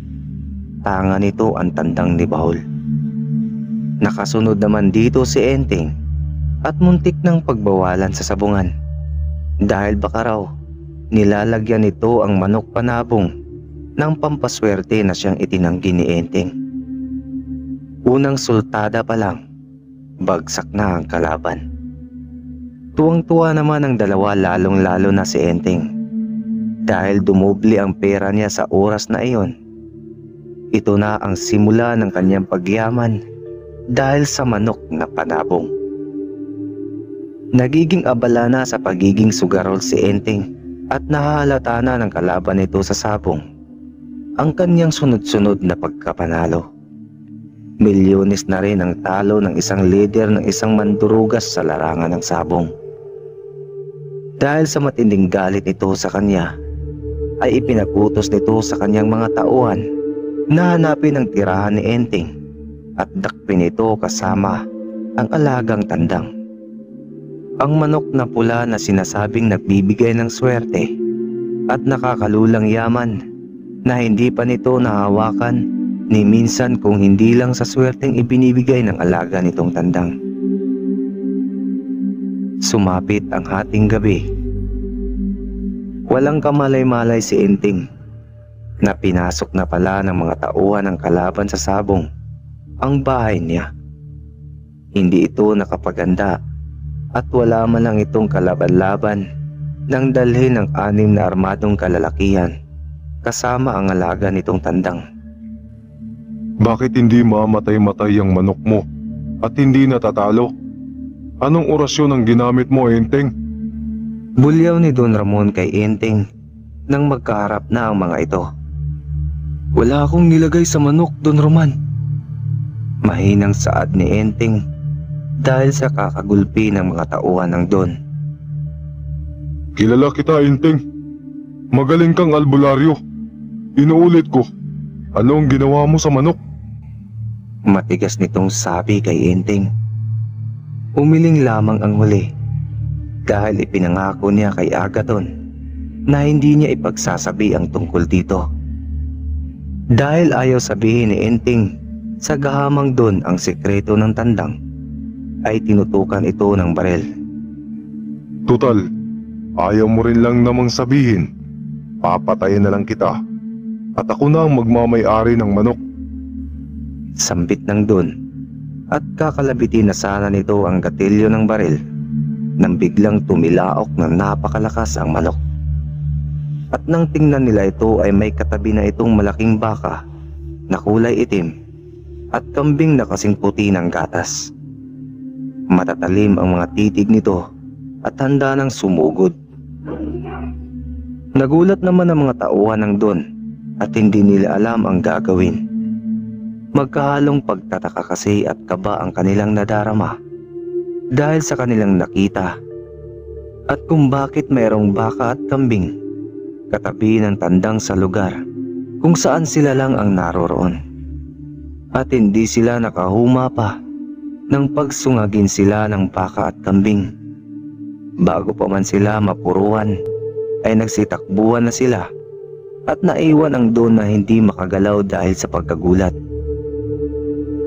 Tanga nito ang tandang ni Bahol. Nakasunod naman dito si Enteng at muntik ng pagbawalan sa sabungan. Dahil baka raw nilalagyan nito ang manok panabong ng pampaswerte na siyang itinanggi ni Enteng. Unang sultada pa lang, bagsak na ang kalaban. Tuwang-tuwa naman ang dalawa, lalong-lalo na si Enteng. Dahil dumoble ang pera niya sa oras na iyon. Ito na ang simula ng kanyang pagyaman dahil sa manok na panabong. Nagiging abala na sa pagiging sugarol si Enteng at nahahalata na ng kalaban nito sa sabong ang kanyang sunod-sunod na pagkapanalo. Milyones na rin ang talo ng isang leader ng isang mandurugas sa larangan ng sabong. Dahil sa matinding galit nito sa kanya, ay ipinagutos nito sa kanyang mga tauhan na hanapin ang tirahan ni Enteng at dakpin ito kasama ang alagang tandang. Ang manok na pula na sinasabing nagbibigay ng swerte at nakakalulang yaman na hindi pa nito nahawakan ni minsan kung hindi lang sa swerteng ibinibigay ng alaga nitong tandang. Sumapit ang hating gabi. Walang kamalay-malay si Enteng na pinasok na pala ng mga tauhan ng kalaban sa sabong ang bahay niya. Hindi ito nakapaganda at wala man lang itong kalaban-laban nang dalhin ng 6 na armadong kalalakihan kasama ang alaga nitong tandang. Bakit hindi mamatay-matay ang manok mo at hindi natatalo? Anong orasyon ang ginamit mo, Enteng? Bulyaw ni Don Ramon kay Enteng nang magkaharap na ang mga ito. Wala akong nilagay sa manok, Don Roman. Mahinang saad ni Enteng dahil sa kakagulpi ng mga tauhan ng Don. Kilala kita, Enteng. Magaling kang albularyo. Inuulit ko, anong ginawa mo sa manok? Matigas nitong sabi kay Enteng. Umiling lamang ang huli dahil ipinangako niya kay Agathon na hindi niya ipagsasabi ang tungkol dito. Dahil ayaw sabihin ni Enteng sa gahamang Don ang sekreto ng tandang, ay tinutukan ito ng baril. Tutal, ayaw mo rin lang namang sabihin. Papatayin na lang kita. At ako na ang magmamay-ari ng manok. Sambit ng Don at kakalabitin na sana nito ang gatilyo ng baril nang biglang tumilaok ng napakalakas ang manok. At nang tingnan nila ito ay may katabi na itong malaking baka na kulay itim at kambing na kasing puti ng gatas. Matatalim ang mga titig nito at handa ng sumugod. Nagulat naman ang mga tauhan ng Don at hindi nila alam ang gagawin. Magkahalong pagtataka kasi at kaba ang kanilang nadarama dahil sa kanilang nakita at kung bakit mayroong baka at kambing katabi ng tandang sa lugar kung saan sila lang ang naroroon. At hindi sila nakahuma pa nang pagsungagin sila ng baka at kambing. Bago pa man sila mapuruan ay nagsitakbuhan na sila at naiwan ang Don na hindi makagalaw dahil sa pagkagulat.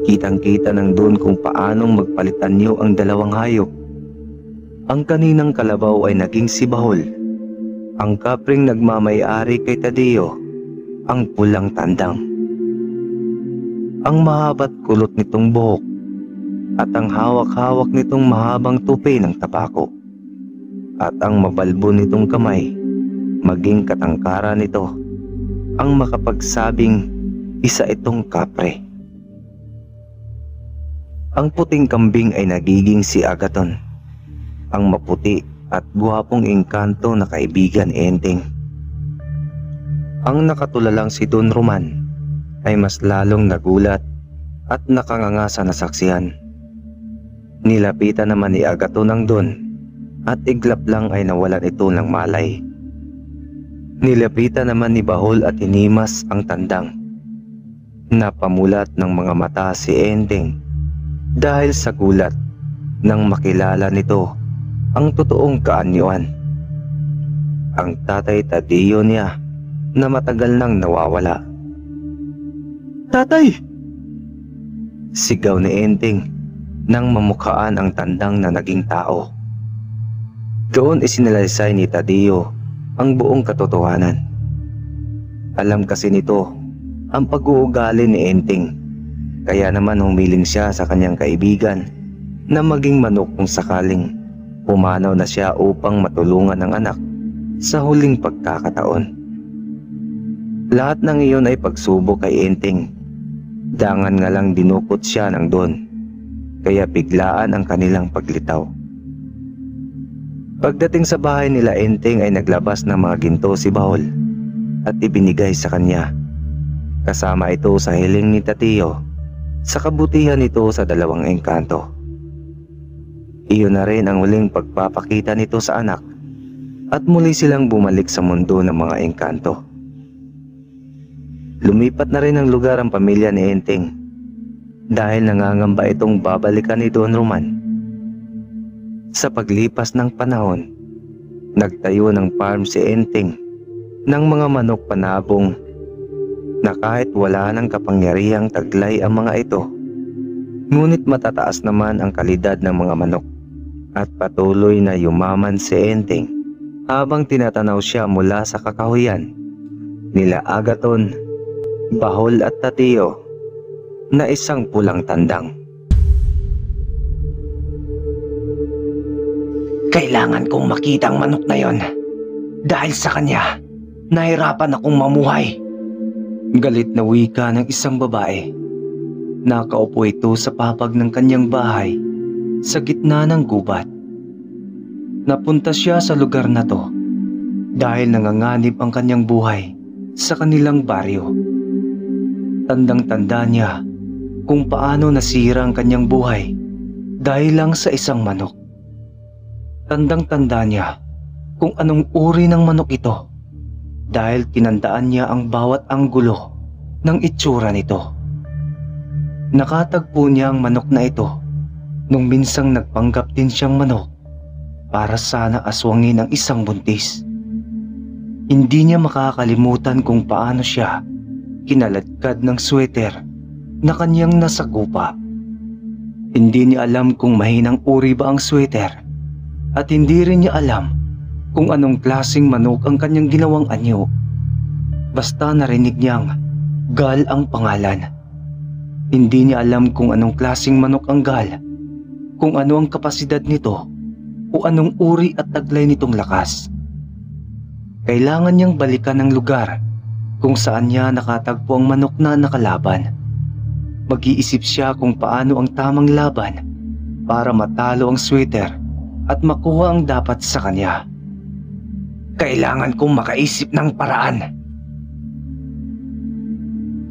Kitang-kita ng Don kung paanong magpalitan niyo ang dalawang hayop. Ang kaninang kalabaw ay naging si Bahol, ang kapring nagmamay-ari kay Tadeo, ang pulang tandang. Ang mahaba't kulot nitong buhok at ang hawak-hawak nitong mahabang tupi ng tabako at ang mabalbo nitong kamay, maging katangkara nito, ang makapagsabing isa itong kapre. Ang puting kambing ay nagiging si Agaton, ang maputi at guwapong engkanto na kaibigan Enteng. Ang nakatulalang si Don Roman ay mas lalong nagulat at nakanganga sa nasaksihan. Nilapitan naman ni Agaton ang Don at iglap lang ay nawalan ito ng malay. Nilapitan naman ni Bahol at hinimas ang tandang. Napamulat ng mga mata si Enteng dahil sa gulat nang makilala nito ang totoong kaanyuan. Ang tatay Tadeo niya na matagal nang nawawala. "Tatay!" Sigaw ni Enteng nang mamukhaan ang tandang na naging tao. Doon isinalaysay ni Tadeo ang buong katotohanan. Alam kasi nito ang pag-uugali ni Enteng, kaya naman humiling siya sa kanyang kaibigan na maging manok kung sakaling pumanaw na siya upang matulungan ang anak sa huling pagkakataon. Lahat ng iyon ay pagsubok kay Enteng. Dangan nga lang dinukot siya ng Don, kaya biglaan ang kanilang paglitaw. Pagdating sa bahay nila Enteng ay naglabas ng mga ginto si Bahol at ibinigay sa kanya. Kasama ito sa hiling ni Tadeo sa kabutihan nito sa dalawang engkanto. Iyon na rin ang huling pagpapakita nito sa anak at muli silang bumalik sa mundo ng mga engkanto. Lumipat na rin ang lugar ang pamilya ni Enteng dahil nangangamba itong babalikan ni Don Roman. Sa paglipas ng panahon, nagtayo ng farm si Enteng ng mga manok panabong na kahit wala ng kapangyarihang taglay ang mga ito, ngunit matataas naman ang kalidad ng mga manok at patuloy na yumaman si Enteng habang tinatanaw siya mula sa kakahuyan nila Agaton, Bahol at Tadeo na isang pulang tandang. Kailangan kong makita ang manok na yon. Dahil sa kanya, nahirapan akong mamuhay. Galit na wika ng isang babae. Nakaupo ito sa papag ng kanyang bahay sa gitna ng gubat. Napunta siya sa lugar na to dahil nanganganib ang kanyang buhay sa kanilang baryo. Tandang-tanda niya kung paano nasira ang kanyang buhay dahil lang sa isang manok. Tandang-tanda niya kung anong uri ng manok ito dahil tinandaan niya ang bawat anggulo ng itsura nito. Nakatagpo niya ang manok na ito nung minsang nagpanggap din siyang manok para sana aswangin ang isang buntis. Hindi niya makakalimutan kung paano siya kinaladkad ng sweater na kanyang nasagupa. Hindi niya alam kung mahinang uri ba ang sweater at hindi rin niya alam kung anong klaseng manok ang kanyang ginawang anyo. Basta narinig niyang Gal ang pangalan. Hindi niya alam kung anong klaseng manok ang Gal, kung ano ang kapasidad nito o anong uri at taglay nitong lakas. Kailangan niyang balikan ang lugar kung saan niya nakatagpo ang manok na nakalaban. Mag-iisip siya kung paano ang tamang laban para matalo ang sweater at makuha ang dapat sa kanya. Kailangan kong makaisip ng paraan.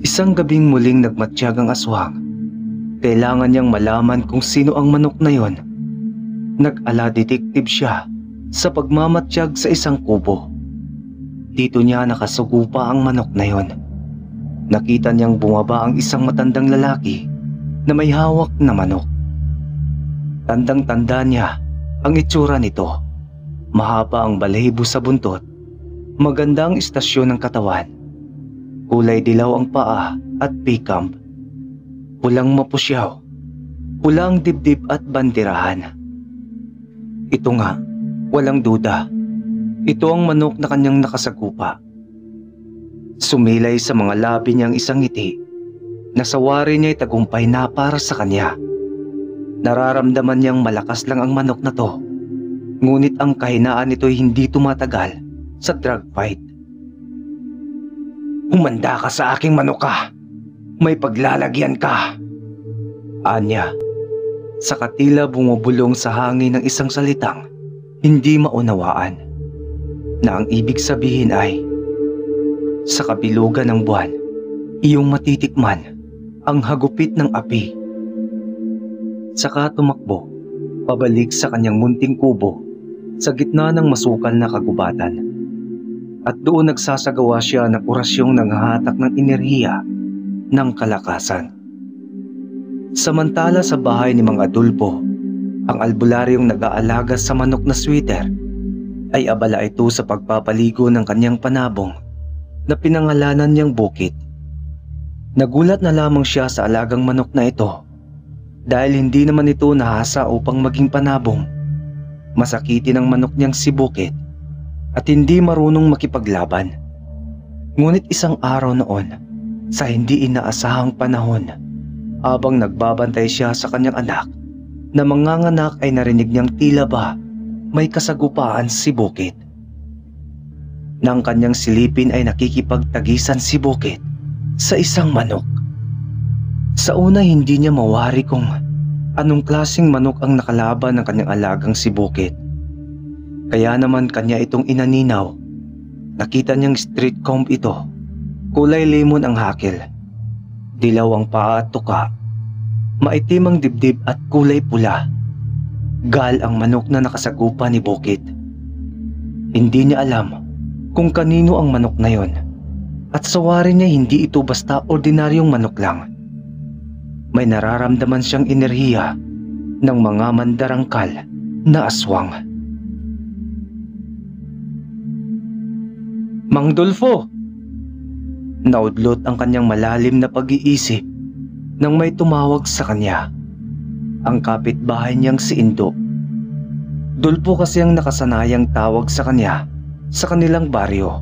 Isang gabing muling nagmatsyag ang aswang. Kailangan niyang malaman kung sino ang manok na yon. Nag-ala detective siya sa pagmamatsyag sa isang kubo. Dito niya nakasugupa ang manok na yon. Nakita niyang bumaba ang isang matandang lalaki na may hawak na manok. Tandang-tanda niya ang itsura nito. Mahaba ang balahibo sa buntot. Maganda ang istasyon ng katawan. Kulay dilaw ang paa at pikamp. Pulang mapusyaw. Pulang dibdib at bandirahan. Ito nga, walang duda. Ito ang manok na kanyang nakasagupa. Sumilay sa mga labi niyang isang ngiti. Nasawari niya ay tagumpay na para sa kanya. Nararamdaman niyang malakas lang ang manok na to. Ngunit ang kahinaan nito'y hindi tumatagal sa drug fight. Humanda ka sa aking manok ka. May paglalagyan ka. Anya, sa katila bumubulong sa hangin ng isang salitang hindi maunawaan. Na ang ibig sabihin ay, sa kabilugan ng buwan, iyong matitikman ang hagupit ng api. Saka tumakbo, pabalik sa kanyang munting kubo sa gitna ng masukal na kagubatan. At doon nagsasagawa siya ng orasyong nanghahatak ng enerhiya ng kalakasan. Samantala sa bahay ni Mang Adolfo, ang albularyong nag-aalaga sa manok na sweater ay abala ito sa pagpapaligo ng kanyang panabong na pinangalanan niyang Bukit. Nagulat na lamang siya sa alagang manok na ito dahil hindi naman ito nahasa upang maging panabong. Masakitin ang manok niyang si Bukit at hindi marunong makipaglaban. Ngunit isang araw noon, sa hindi inaasahang panahon, habang nagbabantay siya sa kanyang anak na manganganak ay narinig niyang tila ba may kasagupaan si Bukit. Nang kanyang silipin ay nakikipagtagisan si Bukit sa isang manok. Sa una hindi niya mawari kung anong klaseng manok ang nakalaban ng kanyang alagang si Bukit. Kaya naman kanya itong inaninaw. Nakita niyang street comb ito. Kulay lemon ang hakil. Dilaw ang paa at tuka. Maitim ang dibdib at kulay pula. Gal ang manok na nakasagupa ni Bukit. Hindi niya alam kung kanino ang manok na yon. At sawari niya hindi ito basta ordinaryong manok lang. May nararamdaman siyang enerhiya ng mga mandarangkal na aswang. Mang Dolfo! Naudlot ang kanyang malalim na pag-iisip nang may tumawag sa kanya. Ang kapitbahay niyang si Indo. Dolfo kasi ang nakasanayang tawag sa kanya sa kanilang baryo.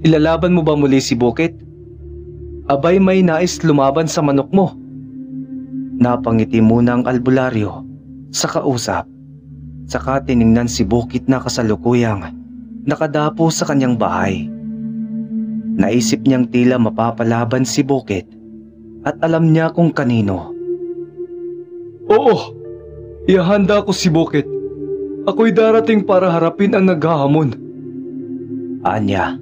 Ilalaban mo ba muli si Bukit? Abay may nais lumaban sa manok mo. Napangiti muna ang albularyo sa kausap. Saka tiningnan si Bukit na kasalukuyang nakadapo sa kanyang bahay. Naisip niyang tila mapapalaban si Bukit at alam niya kung kanino. Oo, ihahanda ko si Bukit. Ako'y darating para harapin ang naghahamon. Anya.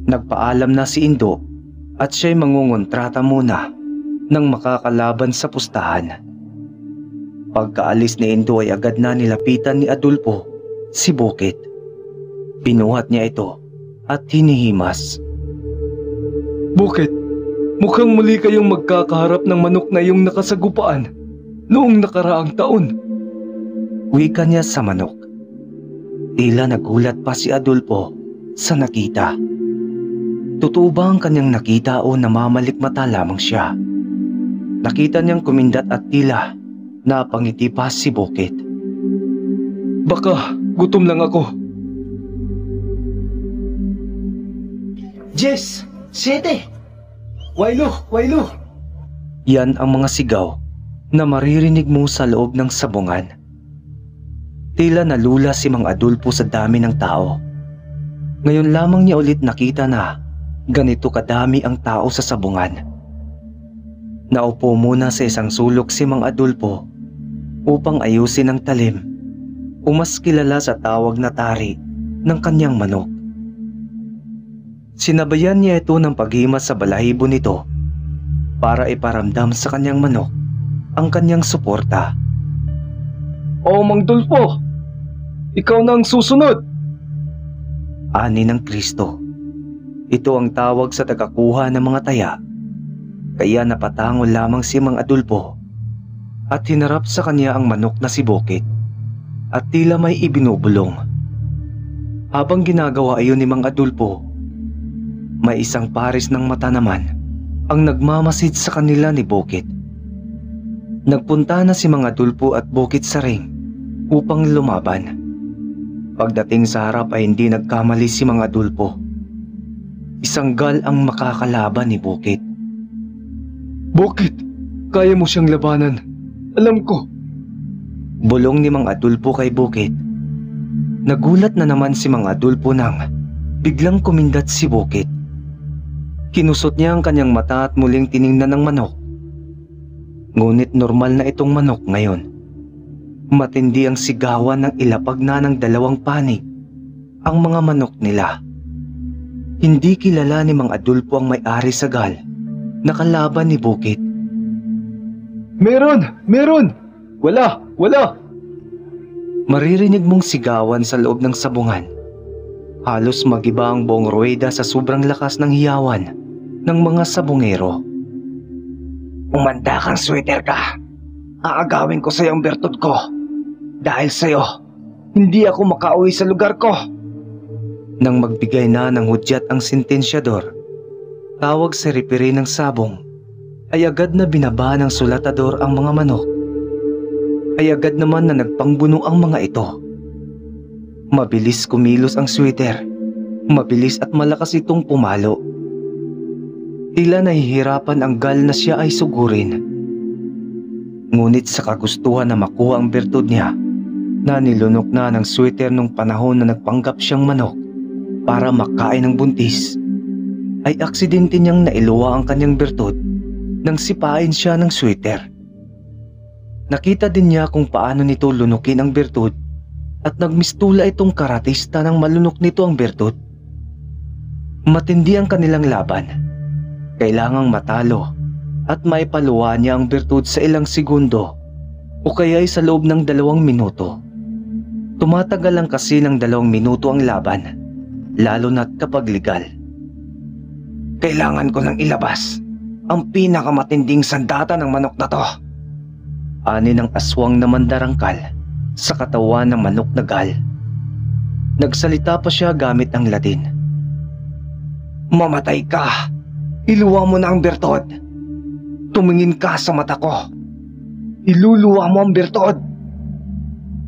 Nagpaalam na si Indo at siya'y mangungontrata muna nang makakalaban sa pustahan. Pagkaalis ni Indo ay agad na nilapitan ni Adolfo si Bukit. Binuhat niya ito at hinihimas. Bukit, mukhang muli kayong magkakaharap ng manok na iyong nakasagupaan noong nakaraang taon. Wika niya sa manok. Tila nagulat pa si Adolfo sa nakita. Totoo ba ang kanyang nakita o namamalikmata lamang siya? Nakita niyang kumindat at tila napangiti pa si Bukit. Baka gutom lang ako. Jess! 7! Wailo! Wailo! Yan ang mga sigaw na maririnig mo sa loob ng sabungan. Tila nalula si Mang Adolfo sa dami ng tao. Ngayon lamang niya ulit nakita na ganito kadami ang tao sa sabungan. Naupo muna sa isang sulok si Mang Adolfo upang ayusin ang talim o mas kilala sa tawag na tari ng kanyang manok. Sinabayan niya ito ng paghimas sa balahibo nito para iparamdam sa kanyang manok ang kanyang suporta. O Mang Dulfo, ikaw na ang susunod. Ani ng Kristo. Ito ang tawag sa tagakuha ng mga taya. Kaya napatango lamang si Mang Adolfo at hinarap sa kanya ang manok na si Bukit at tila may ibinubulong. Habang ginagawa iyon ni Mang Adolfo, may isang pares ng mata naman ang nagmamasid sa kanila ni Bukit. Nagpunta na si Mang Adolfo at Bukit sa ring upang lumaban. Pagdating sa harap ay hindi nagkamali si Mang Adolfo. Isang gal ang makakalaban ni Bukit. Bukit, kaya mo siyang labanan. Alam ko. Bulong ni Mang Adolfo kay Bukit. Nagulat na naman si Mang Adolfo nang biglang kumindat si Bukit. Kinusot niya ang kanyang mata at muling tiningnan ng manok. Ngunit normal na itong manok ngayon. Matindi ang sigawan ng ilapag na ng dalawang panig ang mga manok nila. Hindi kilala ni Mang Adolfo ang may-ari sa gal na kalaban ni Bukit. Meron! Meron! Wala! Wala! Maririnig mong sigawan sa loob ng sabungan. Halos magiba ang buong ruweda sa sobrang lakas ng hiyawan ng mga sabungero. Umanda kang sweater ka. Aagawin ko sa iyong bertud ko. Dahil sa'yo, hindi ako makauwi sa lugar ko. Nang magbigay na ng hudyat ang sentensyador, tawag sa repiri ng sabong, ay agad na binaba ng sulatador ang mga manok. Ay agad naman na nagpangbuno ang mga ito. Mabilis kumilos ang sweater. Mabilis at malakas itong pumalo. Tila nahihirapan ang gal na siya ay sugurin. Ngunit sa kagustuhan na makuha ang bertud niya, na nilunok na ng sweater nung panahon na nagpanggap siyang manok para makain ng buntis, ay aksidente niyang nailuwa ang kanyang bertud nang sipain siya ng sweater. Nakita din niya kung paano nito lunukin ang bertud at nagmistula itong karatista nang malunok nito ang bertud. Matindi ang kanilang laban. Kailangang matalo at maipaluwa niya ang bertud sa ilang segundo o kaya'y sa loob ng 2 minuto. Tumatagal lang kasi ng 2 minuto ang laban, lalo na't kapag legal. Kailangan ko nang ilabas ang pinakamatinding sandata ng manok na to. Ani ng aswang na mandarangkal sa katawan ng manok na gal. Nagsalita pa siya gamit ang Latin. Mamatay ka! Iluwa mo na ang bertod! Tumingin ka sa mata ko! Iluluwa mo ang bertod!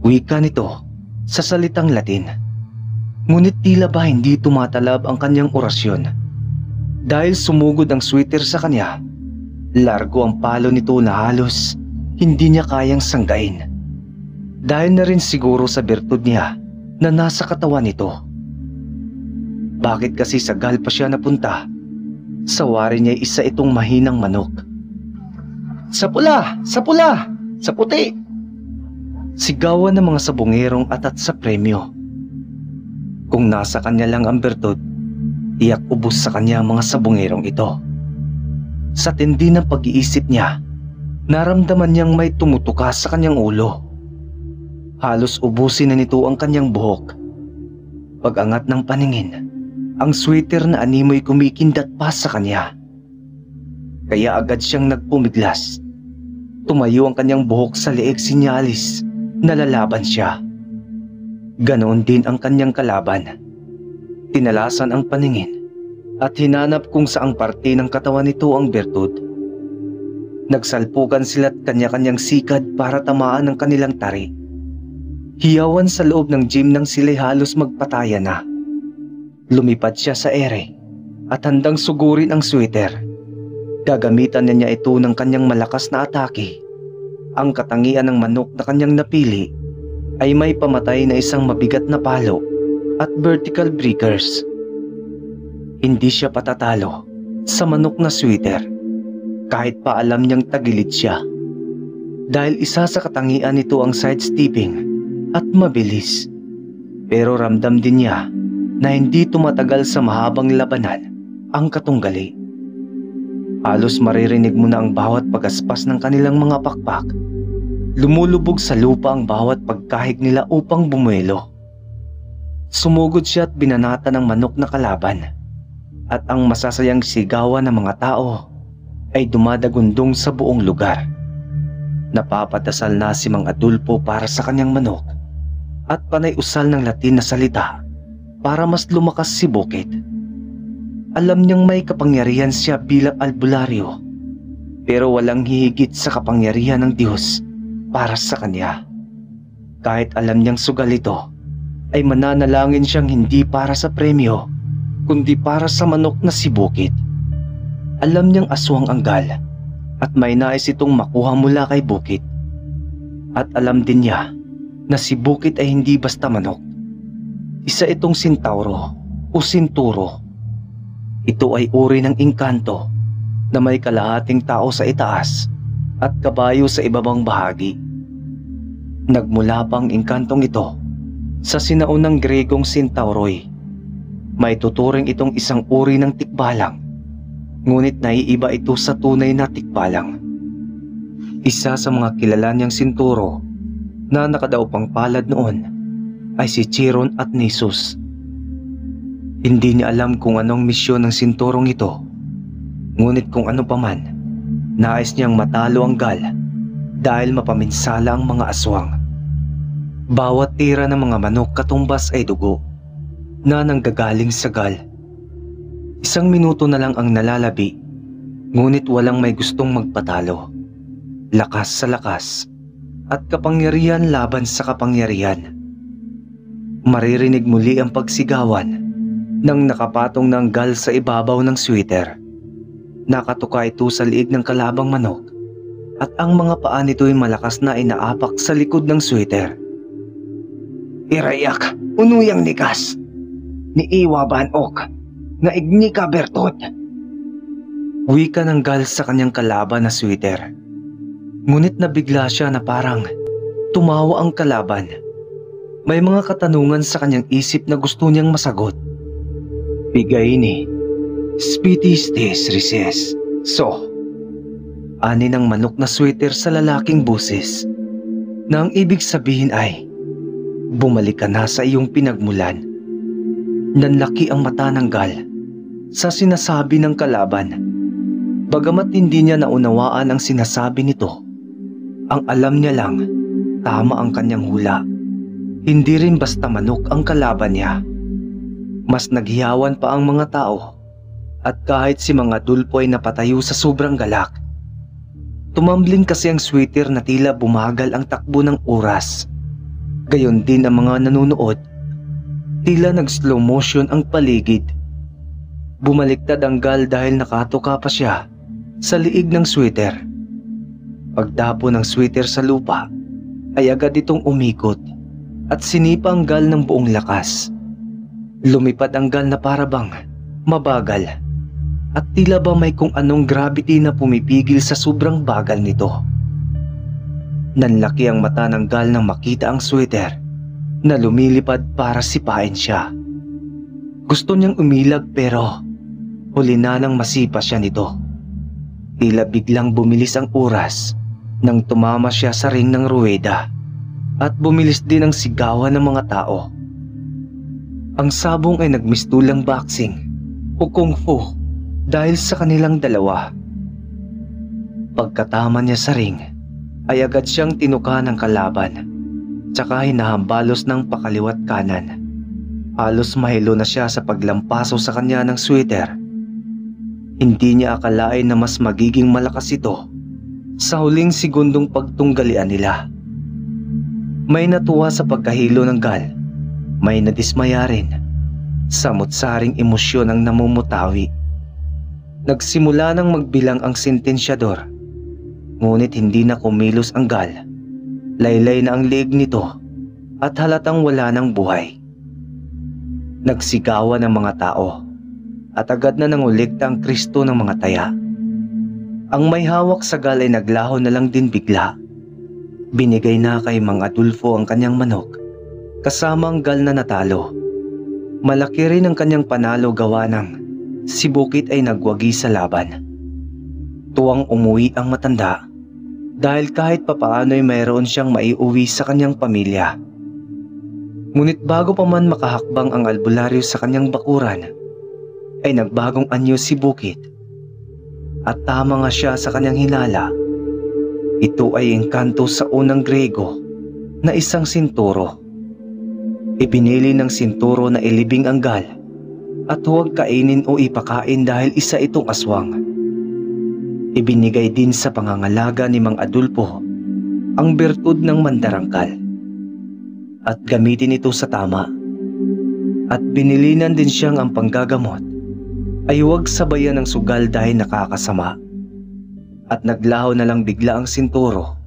Wika nito sa salitang Latin. Ngunit tila ba hindi tumatalab ang kanyang orasyon. Dahil sumugod ang sweater sa kanya, largo ang palo nito na halos hindi niya kayang sanggain. Dahil na rin siguro sa bertud niya na nasa katawan nito. Bakit kasi sa gal pa siya napunta? Sa wari niya isa itong mahinang manok. Sa pula! Sa pula! Sa puti! Sigawan ng mga sabungerong atat sa premyo. Kung nasa kanya lang ang bertud, tiyak ubos sa kanya ang mga sabungerong ito. Sa tindi ng pag-iisip niya, naramdaman niyang may tumutuka sa kanyang ulo. Halos ubusin na nito ang kanyang buhok. Pag-angat ng paningin, ang sweater na animoy kumikindat pa sa kanya. Kaya agad siyang nagpumiglas. Tumayo ang kanyang buhok sa leeg, sinyalis na lalaban siya. Ganoon din ang kanyang kalaban. Tinalasan ang paningin at hinanap kung saang parte ng katawan nito ang bertud. Nagsalpukan sila't kanya-kanyang sikad para tamaan ang kanilang tari. Hiyawan sa loob ng gym nang sila'y halos magpataya na. Lumipad siya sa ere at handang sugurin ang sweater. Gagamitan niya ito ng kanyang malakas na atake. Ang katangian ng manok na kanyang napili ay may pamatay na isang mabigat na palo at vertical breakers. Hindi siya patatalo sa manok na sweater kahit pa alam niyang tagilid siya. Dahil isa sa katangian nito ang sidestepping at mabilis. Pero ramdam din niya na hindi tumatagal sa mahabang labanan ang katunggali. Halos maririnig mo na ang bawat pagaspas ng kanilang mga pakpak. Lumulubog sa lupa ang bawat pagkahig nila upang bumuelo. Sumugod siya at binanata ng manok na kalaban. At ang masasayang sigawan ng mga tao ay dumadagundong sa buong lugar. Napapadasal na si Mang Adolfo para sa kanyang manok at panay usal ng Latin na salita para mas lumakas si Bukid. Alam niyang may kapangyarihan siya bilang albularyo, pero walang hihigit sa kapangyarihan ng Diyos para sa kanya. Kahit alam niyang sugal ito, ay mananalangin siyang hindi para sa premyo, kundi para sa manok na si Bukid. Alam niyang aswang ang gal at may nais itong makuha mula kay Bukid. At alam din niya na si Bukid ay hindi basta manok. Isa itong sintauro o sinturo. Ito ay uri ng engkanto na may kalahating tao sa itaas at kabayo sa ibabang bahagi. Nagmula pa ang engkantong ito sa sinaunang Gregong Centauroi. May tuturing itong isang uri ng tikbalang, ngunit naiiba ito sa tunay na tikbalang. Isa sa mga kilala niyang sinturo na nakadaupang palad noon ay si Chiron at Nisus. Hindi niya alam kung anong misyon ng sinturong ito, ngunit kung ano paman, nais niyang matalo ang gal dahil mapaminsala ang mga aswang. Bawat tira ng mga manok katumbas ay dugo na nanggagaling sa gal. Isang minuto na lang ang nalalabi, ngunit walang may gustong magpatalo. Lakas sa lakas at kapangyarihan laban sa kapangyarihan. Maririnig muli ang pagsigawan nang nakapatong ng gal sa ibabaw ng sweater. Nakatuka ito sa liig ng kalabang manok at ang mga paa nito'y malakas na inaapak sa likod ng sweater. Irayak, unuyang nikas, ni Iwa Banok, na ignika Bertod. Wika ng gal sa kanyang kalaban na sweater. Ngunit nabigla siya na parang tumawa ang kalaban. May mga katanungan sa kanyang isip na gusto niyang masagot. Bigay ni Spitistes Rises. So, ani ng manok na sweater sa lalaking buses, na ang ibig sabihin ay, bumalik ka na sa iyong pinagmulan. Nanlaki ang mata ng gal sa sinasabi ng kalaban. Bagamat hindi niya naunawaan ang sinasabi nito, ang alam niya lang, tama ang kanyang hula. Hindi rin basta manok ang kalaban niya. Mas naghiyawan pa ang mga tao at kahit si Mang Adolfo ay napatayo sa sobrang galak. Tumambling kasi ang sweater na tila bumagal ang takbo ng oras. Gayon din ang mga nanonood. Tila nag-slow motion ang paligid. Bumaliktad ang gal dahil nakatuka pa siya sa liig ng sweater. Pagdapo ng sweater sa lupa ay agad itong umikot at sinipa ang gal ng buong lakas. Lumipad ang gal na parabang mabagal at tila ba may kung anong gravity na pumipigil sa sobrang bagal nito. Nanlaki ang mata ng gal nang makita ang sweater na lumilipad para sipain siya. Gusto niyang umilag pero huli na nang masipa siya nito. Tila biglang bumilis ang oras nang tumama siya sa ring ng ruweda at bumilis din ang sigawan ng mga tao. Ang sabong ay nagmistulang boxing o kung fu dahil sa kanilang dalawa. Pagkatama niya sa ring ay agad siyang tinuka ng kalaban tsaka hinahambalos ng pakaliwat kanan. Halos mahilo na siya sa paglampaso sa kanya ng sweater. Hindi niya akalain na mas magiging malakas ito Sa huling segundong pagtunggalian nila, may natuwa sa pagkahilo ng gal, may nadismaya rin. Samot-saring emosyon ang namumutawi. Nagsimula nang magbilang ang sentensyador, ngunit hindi na kumilos ang gal. Laylay na ang leeg nito at halatang wala ng buhay. Nagsigawan ang mga tao at agad na nangulikta ang Kristo ng mga taya. Ang may hawak sa gal ay naglaho na lang din bigla. Binigay na kay Mang Adolfo ang kanyang manok, kasama ang gal na natalo. Malaki rin ang kanyang panalo gawa ng si Bukit ay nagwagi sa laban. Tuwang umuwi ang matanda dahil kahit papaano ay mayroon siyang maiuwi sa kanyang pamilya. Ngunit bago pa man makahakbang ang albularyo sa kanyang bakuran, ay nagbagong anyo si Bukit. At tama nga siya sa kanyang hinala. Ito ay engkanto sa unang Grego na isang sinturo. Ibinili ng sinturo na ilibing ang gal at huwag kainin o ipakain dahil isa itong aswang. Ibinigay din sa pangangalaga ni Mang Adolfo ang bertud ng mandarangkal at gamitin ito sa tama. At binilinan din siyang ang panggagamot ay huwag sabayan ng sugal dahil nakakasama. At naglaho na lang bigla ang sinturo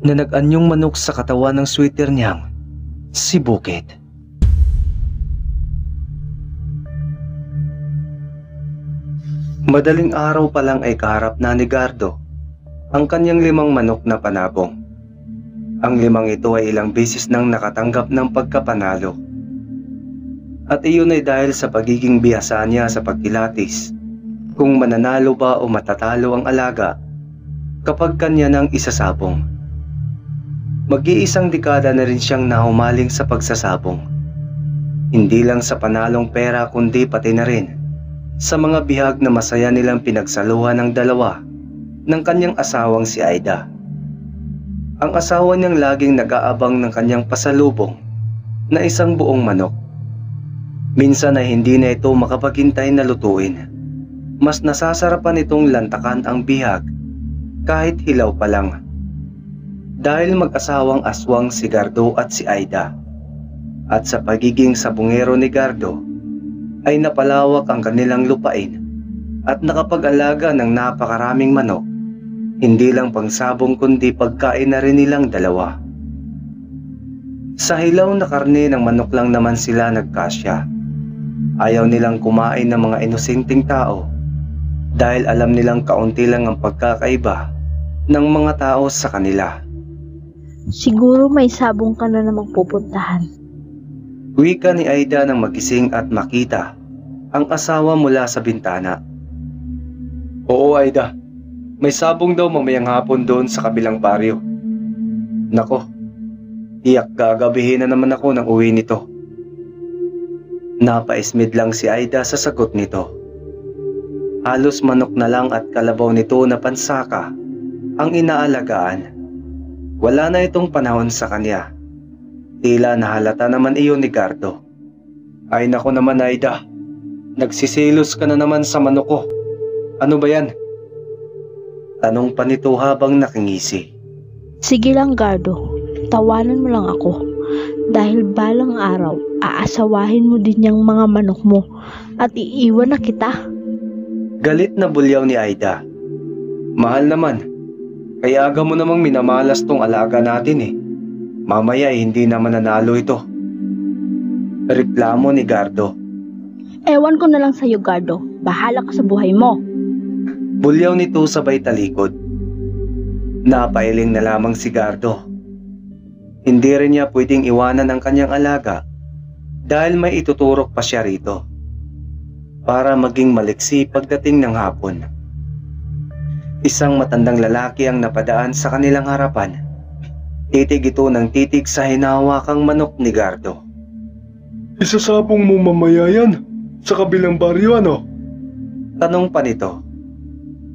na nag-anyong manok sa katawan ng sweater niyang si Bukit. Madaling araw pa lang ay kaharap na ni Gardo ang kanyang 5 manok na panabong. Ang 5 ito ay ilang beses nang nakatanggap ng pagkapanalo. At iyon ay dahil sa pagiging bihasa niya sa pagkilatis kung mananalo ba o matatalo ang alaga kapag kanya nang isasabong. Mag-iisang dekada na rin siyang nahumaling sa pagsasabong. Hindi lang sa panalong pera kundi pati na rin sa mga bihag na masaya nilang pinagsaluhan ng dalawa ng kanyang asawang si Aida. Ang asawa niyang laging nag-aabang ng kanyang pasalubong na isang buong manok. Minsan ay hindi na ito makapaghintay na lutuin. Mas nasasarapan itong lantakan ang bihag kahit hilaw pa lang. Dahil mag-asawang aswang si Gardo at si Aida. At sa pagiging sabungero ni Gardo ay napalawak ang kanilang lupain at nakapag-alaga ng napakaraming manok. Hindi lang pangsabong kundi pagkain na rin nilang dalawa. Sa hilaw na karne ng manok lang naman sila nagkasya. Ayaw nilang kumain ng mga inosenteng tao dahil alam nilang kaunti lang ang pagkakaiba ng mga tao sa kanila. Siguro may sabong ka na namang pupuntahan. Wika ni Aida nang magising at makita ang asawa mula sa bintana. Oo, Aida. May sabong daw mamayang hapon doon sa kabilang baryo. Nako, iyak gagabihin na naman ako ng uwi nito. Napaismid lang si Aida sa sagot nito. Halos manok na lang at kalabaw nito na pansaka ang inaalagaan. Wala na itong panahon sa kanya. Tila nahalata naman iyon ni Gardo. Ay nako naman, Aida. Nagsisilos ka na naman sa manok ko. Ano ba yan? Tanong pa nito habang nakingisi. Sige lang, Gardo. Tawanan mo lang ako. Dahil balang araw, aasawahin mo din yung mga manok mo at iiwan na kita. Galit na bulyaw ni Aida. Mahal naman. Kaya aga mo namang minamalas tong alaga natin eh. Mamaya hindi na mananalo ito. Reklamo ni Gardo. Ewan ko na lang sa'yo, Gardo. Bahala ka sa buhay mo. Bulyaw nito sabay talikod. Napailing na lamang si Gardo. Hindi rin niya pwedeng iwanan ang kanyang alaga dahil may ituturok pa siya rito para maging maliksi pagdating ng hapon. Isang matandang lalaki ang napadaan sa kanilang harapan. Titig ito ng titig sa hinahawakang manok ni Gardo. Isasabong mo mamaya yan sa kabilang baryo, ano? Tanong pa nito.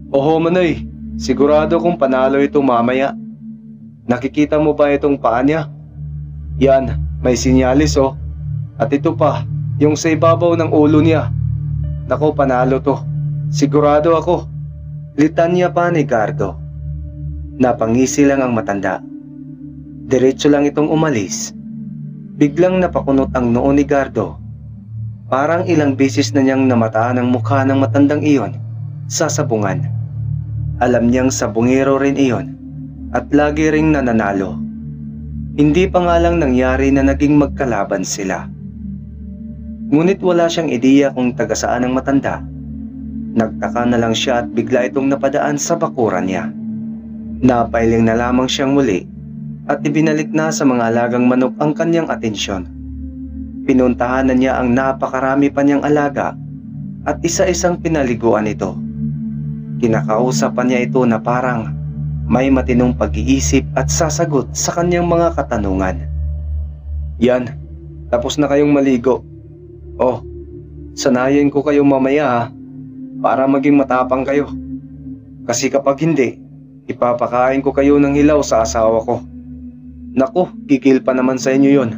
Oho, Manoy. Sigurado kung panalo ito mamaya. Nakikita mo ba itong paa niya? Yan, may sinyalis oh. At ito pa, yung sa ibabaw ng ulo niya. Nako, panalo to. Sigurado ako. Litanya pa ni Gardo. Napangisi lang ang matanda. Diretso lang itong umalis. Biglang napakunot ang noo ni Gardo. Parang ilang beses na niyang namataan ang mukha ng matandang iyon sa sabungan. Alam niyang sabungero rin iyon at lagi ring nananalo. Hindi pa nga lang nangyari na naging magkalaban sila. Ngunit wala siyang ideya kung taga saan ang matanda. Nagtaka na lang siya at bigla itong napadaan sa bakuran niya. Napailing na lamang siyang muli at ibinalik na sa mga alagang manok ang kanyang atensyon. Pinuntahan na niya ang napakarami pa niyang alaga at isa-isang pinaliguan ito. Kinakausapan niya ito na parang may matinong pag-iisip at sasagot sa kanyang mga katanungan. Yan, tapos na kayong maligo. Oh, sanayin ko kayo mamaya ha, para maging matapang kayo. Kasi kapag hindi, ipapakain ko kayo ng hilaw sa asawa ko. Naku, gigil pa naman sa inyo yon.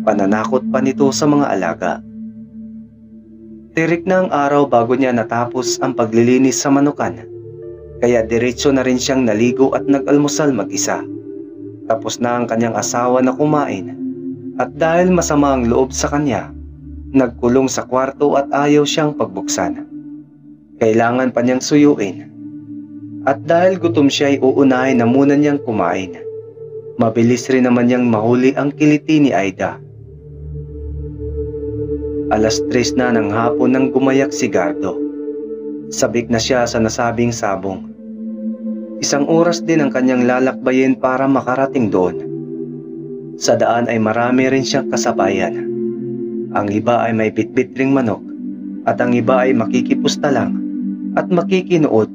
Pananakot pa nito sa mga alaga. Tirik na ang araw bago niya natapos ang paglilinis sa manukan. Kaya diretso na rin siyang naligo at nag-almusal mag-isa. Tapos na ang kanyang asawa na kumain. At dahil masama ang loob sa kanya, nagkulong sa kwarto at ayaw siyang pagbuksan. Kailangan pa niyang suyuin. At dahil gutom siya ay uunahin na muna niyang kumain. Mabilis rin naman niyang mahuli ang kiliti ni Aida. 3:00 na ng hapon nang gumayak si Gardo. Sabik na siya sa nasabing sabong. 1 oras din ang kanyang lalakbayin para makarating doon. Sa daan ay marami rin siyang kasabayan. Ang iba ay may bitbit ring manok at ang iba ay makikipusta lang at makikinuot.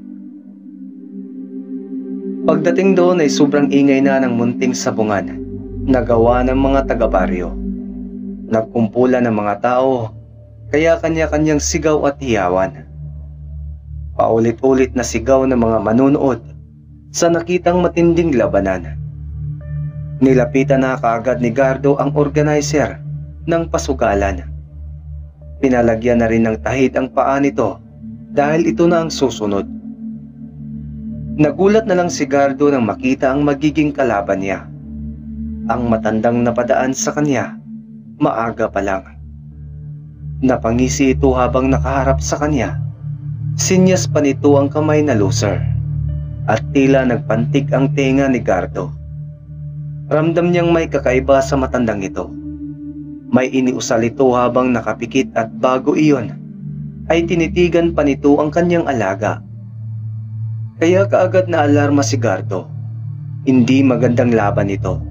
Pagdating doon ay sobrang ingay na ng munting sabungan na gawa ng mga taga-baryo. Nagkumpulan ng mga tao, kaya kanya-kanyang sigaw at hiyawan. Paulit-ulit na sigaw ng mga manunood sa nakitang matinding labanan. Nilapitan na kaagad ni Gardo ang organizer ng pasugalan. Pinalagyan na rin ng tahid ang paa nito dahil ito na ang susunod. Nagulat na lang si Gardo nang makita ang magiging kalaban niya. Ang matandang napadaan sa kanya maaga pa lang. Napangisi ito habang nakaharap sa kanya. Sinyas pa nito ang kamay na loser at tila nagpantig ang tenga ni Gardo. Ramdam niyang may kakaiba sa matandang ito. May iniusal ito habang nakapikit at bago iyon ay tinitigan pa nito ang kanyang alaga. Kaya kaagad na alarma si Gardo. Hindi magandang laban ito.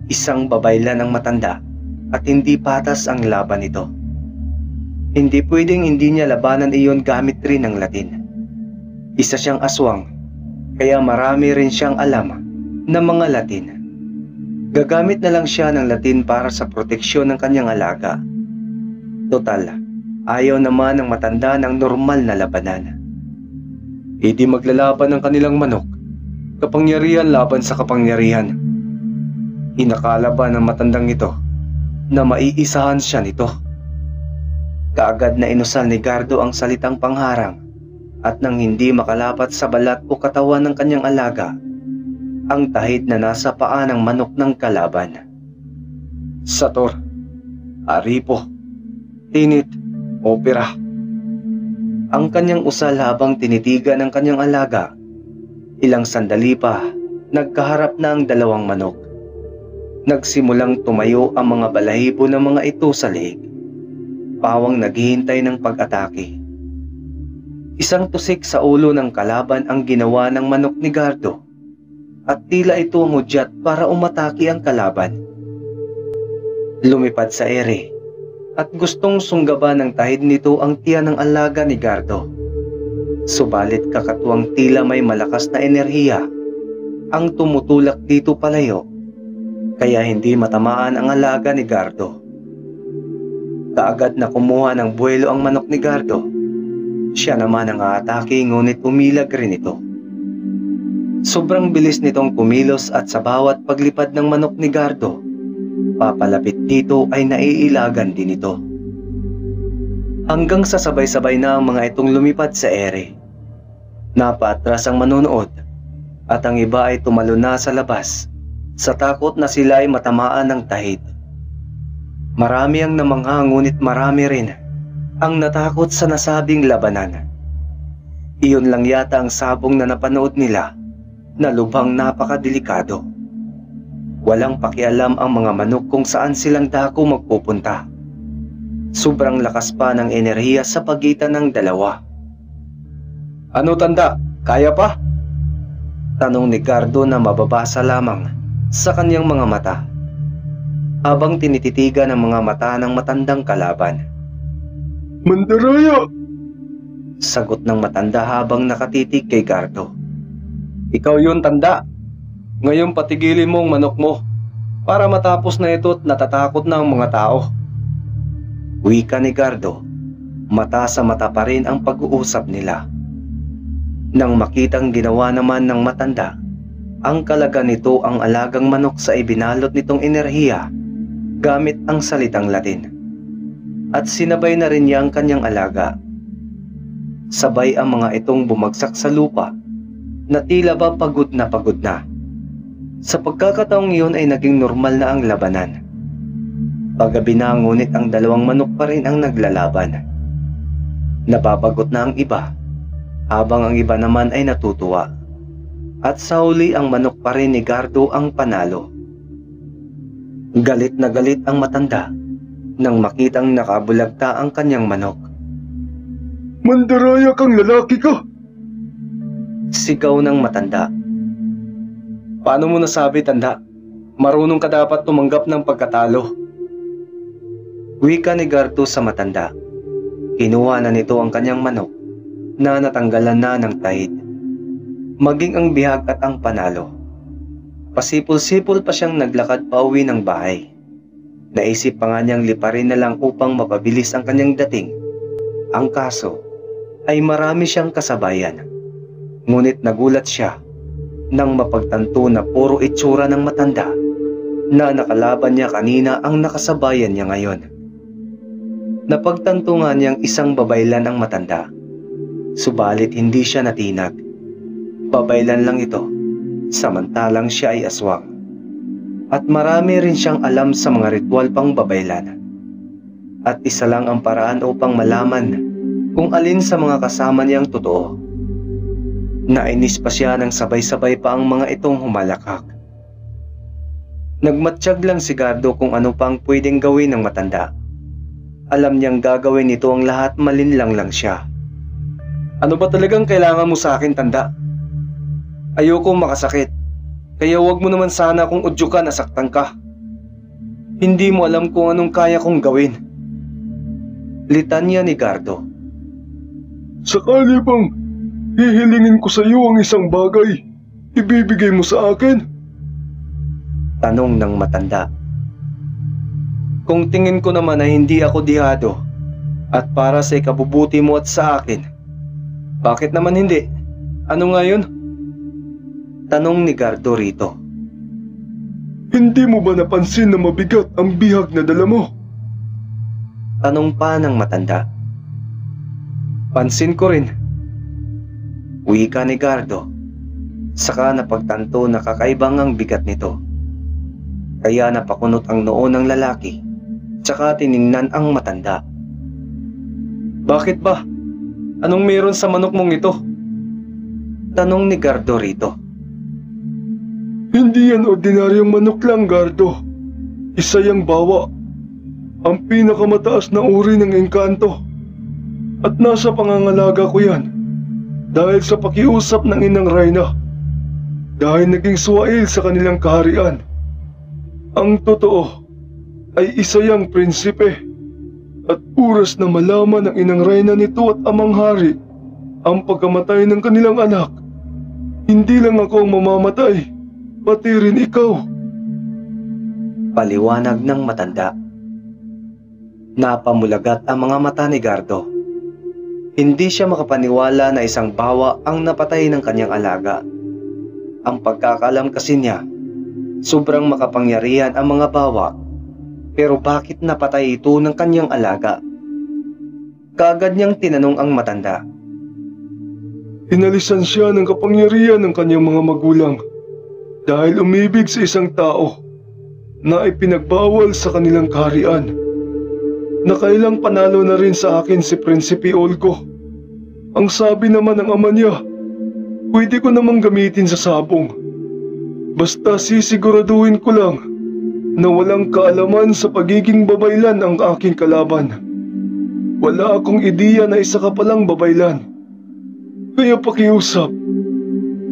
Isang babaylan ng matanda at hindi patas ang laban nito. Hindi pwedeng hindi niya labanan iyon gamit rin ng Latin. Isa siyang aswang, kaya marami rin siyang alam ng mga Latin. Gagamit na lang siya ng Latin para sa proteksyon ng kanyang alaga. Total, ayaw naman ng matanda ng normal na labanan. Hindi maglalaban ng kanilang manok, kapangyarihan laban sa kapangyarihan. Inakala ba ng matandang ito na maiisahan siya nito? Kaagad na inusal ni Gardo ang salitang pangharang at nang hindi makalapat sa balat o katawan ng kanyang alaga, ang tahid na nasa paa ng manok ng kalaban. Sator, Aripo, Tinit, Opera. Ang kanyang usal habang tinitigan ng kanyang alaga. Ilang sandali pa, nagkaharap na ang dalawang manok. Nagsimulang tumayo ang mga balahibo ng mga ito sa leeg. Pawang naghihintay ng pag-atake. Isang tusik sa ulo ng kalaban ang ginawa ng manok ni Gardo at tila ito umudyat para umatake ang kalaban. Lumipad sa ere at gustong sunggaban ng tahid nito ang tiyan ng alaga ni Gardo. Subalit kakatuwang tila may malakas na enerhiya ang tumutulak dito palayo, kaya hindi matamaan ang alaga ni Gardo. Kaagad na kumuha ng buwelo ang manok ni Gardo. Siya naman ang aatake ngunit umilag rin ito. Sobrang bilis nitong kumilos at sa bawat paglipad ng manok ni Gardo, papalapit dito ay naiilagan din ito. Hanggang sa sabay-sabay na ang mga itong lumipad sa ere. Napaatras ang manonood at ang iba ay tumalon na sa labas sa takot na sila ay matamaan ng tahid. Marami ang namangha ngunit marami rin ang natakot sa nasabing labanan. Iyon lang yata ang sabong na napanood nila na lubhang napakadelikado. Walang pakialam ang mga manok kung saan silang dako magpupunta. Sobrang lakas pa ng enerhiya sa pagitan ng dalawa. "Ano tanda? Kaya pa?" Tanong ni Gardo na mababasa lamang sa kanyang mga mata habang tinititigan ang mga mata ng matandang kalaban. Mandaraya! Sagot ng matanda habang nakatitig kay Gardo. "Ikaw yun, tanda. Ngayon patigilin mo ang manok mo para matapos na ito at natatakot na ang mga tao." Wika ni Gardo, mata sa mata pa rin ang pag-uusap nila. Nang makitang ginawa naman ng matanda ang kalaga nito ang alagang manok sa ibinalot nitong enerhiya gamit ang salitang Latin. At sinabay na rin niya ang kanyang alaga. Sabay ang mga itong bumagsak sa lupa na tila ba pagod na pagod na. Sa pagkakataong iyon ay naging normal na ang labanan. Paggabi na ngunit ang dalawang manok pa rin ang naglalaban. Nababagot na ang iba habang ang iba naman ay natutuwa. At sa huli ang manok pa rin ni Gardo ang panalo. Galit na galit ang matanda nang makitang nakabulagta ang kanyang manok. Mandaraya kang lalaki ka! Sigaw ng matanda. "Paano mo nasabi, tanda? Marunong ka dapat tumanggap ng pagkatalo." Wika ni Gardo sa matanda. Kinuha na nito ang kanyang manok na natanggalan na ng tahid, maging ang bihag at ang panalo. Pasipol-sipol pa siyang naglakad pauwi ng bahay. Naisip pa nga niyang liparin na lang upang mapabilis ang kanyang dating. Ang kaso ay marami siyang kasabayan. Ngunit nagulat siya nang mapagtanto na puro itsura ng matanda na nakalaban niya kanina ang nakasabayan niya ngayon. Napagtanto nga niyang isang babaylan ang matanda. Subalit hindi siya natinag. Babaylan lang ito, samantalang siya ay aswang. At marami rin siyang alam sa mga ritual pang babaylan. At isa lang ang paraan upang malaman kung alin sa mga kasama niyang totoo. Nainis pa siya nang sabay-sabay pa ang mga itong humalakhak. Nagmatsyag lang si Gardo kung ano pang pwedeng gawin ng matanda. Alam niyang gagawin nito ang lahat, malinlang lang siya. "Ano ba talagang kailangan mo sa akin, tanda? Ayoko makasakit, kaya huwag mo naman sana kung udyo ka nasaktan ka. Hindi mo alam kung anong kaya kong gawin." Litanya ni Gardo. Sakali bang hihilingin ko sa iyo ang isang bagay, ibibigay mo sa akin? Tanong ng matanda. Kung tingin ko naman na hindi ako dihado at para sa ikabubuti mo at sa akin, bakit naman hindi? Ano nga yun? Tanong ni Gardo rito. Hindi mo ba napansin na mabigat ang bihag na dala mo? Tanong pa ng matanda. Pansin ko rin. Wika ni Gardo. Saka napagtanto na kakaibang ang bigat nito. Kaya napakunot ang noo ng lalaki, tsaka tiningnan ang matanda. Bakit ba? Anong meron sa manok mong ito? Tanong ni Gardo rito. Hindi yan ordinaryong manok lang, Gardo. Isa yang bawa. Ang pinakamataas na uri ng engkanto. At nasa pangangalaga ko yan dahil sa pakiusap ng Inang Reyna. Dahil naging suwail sa kanilang kaharian. Ang totoo ay isa yang prinsipe. At oras na malaman ng Inang Reyna nito at Amang Hari ang pagkamatay ng kanilang anak, hindi lang ako ang mamamatay, pati rin ikaw. Paliwanag ng matanda. Napamulagat ang mga mata ni Gardo. Hindi siya makapaniwala na isang bawa ang napatay ng kanyang alaga. Ang pagkakalam kasi niya, sobrang makapangyarihan ang mga bawa, pero bakit napatay ito ng kanyang alaga? Kaagad niyang tinanong ang matanda. Inalisan siya ng kapangyarihan ng kanyang mga magulang dahil umibig sa isang tao na ipinagbawal sa kanilang kaharian. Nakailang panalo na rin sa akin si Prinsipe Olgo. Ang sabi naman ng ama niya, pwede ko namang gamitin sa sabong. Basta sisiguraduhin ko lang na walang kaalaman sa pagiging babaylan ang aking kalaban. Wala akong ideya na isa ka palang babaylan. Kaya pakiusap,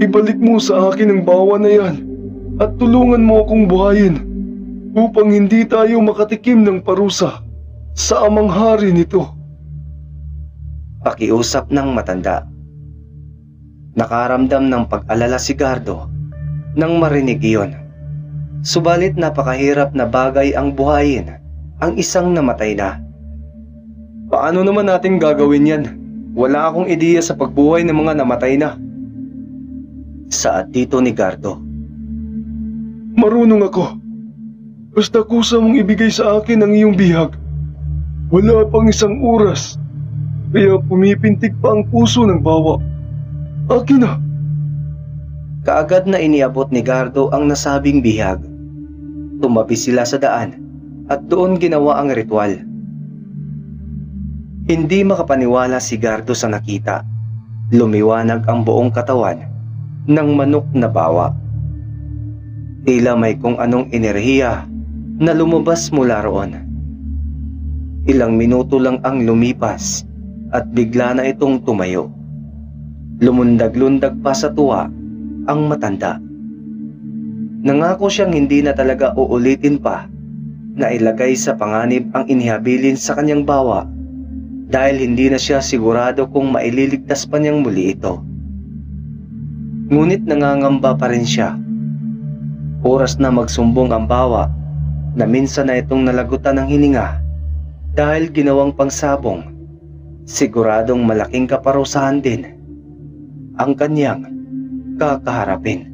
ibalik mo sa akin ang bawa na yan at tulungan mo akong buhayin upang hindi tayo makatikim ng parusa sa amang hari nito. Pakiusap ng matanda. Nakaramdam ng pag-alala si Gardo nang marinig iyon. Subalit napakahirap na bagay ang buhayin ang isang namatay na. Paano naman natin gagawin yan? Wala akong ideya sa pagbuhay ng mga namatay na. Saad dito ni Gardo. Marunong ako. Basta kusa mong ibigay sa akin ang iyong bihag. Wala pang isang oras, kaya pumipintig pa ang puso ng bawa. Akin na. Kaagad na iniabot ni Gardo ang nasabing bihag. Tumabi sila sa daan at doon ginawa ang ritual. Hindi makapaniwala si Gardo sa nakita. Lumiwanag ang buong katawan ng manok na bawa. Tila may kung anong enerhiya na lumabas mula roon. Ilang minuto lang ang lumipas at bigla na itong tumayo. Lumundag-lundag pa sa tuwa ang matanda. Nangako siyang hindi na talaga uulitin pa na ilagay sa panganib ang inihabilin sa kanyang bawa dahil hindi na siya sigurado kung maililigtas pa niyang muli ito. Ngunit nangangamba pa rin siya. Oras na magsumbong ang bawa na minsan na itong nalagutan ng hininga dahil ginawang pangsabong. Siguradong malaking kaparusahan din ang kanyang kakaharapin.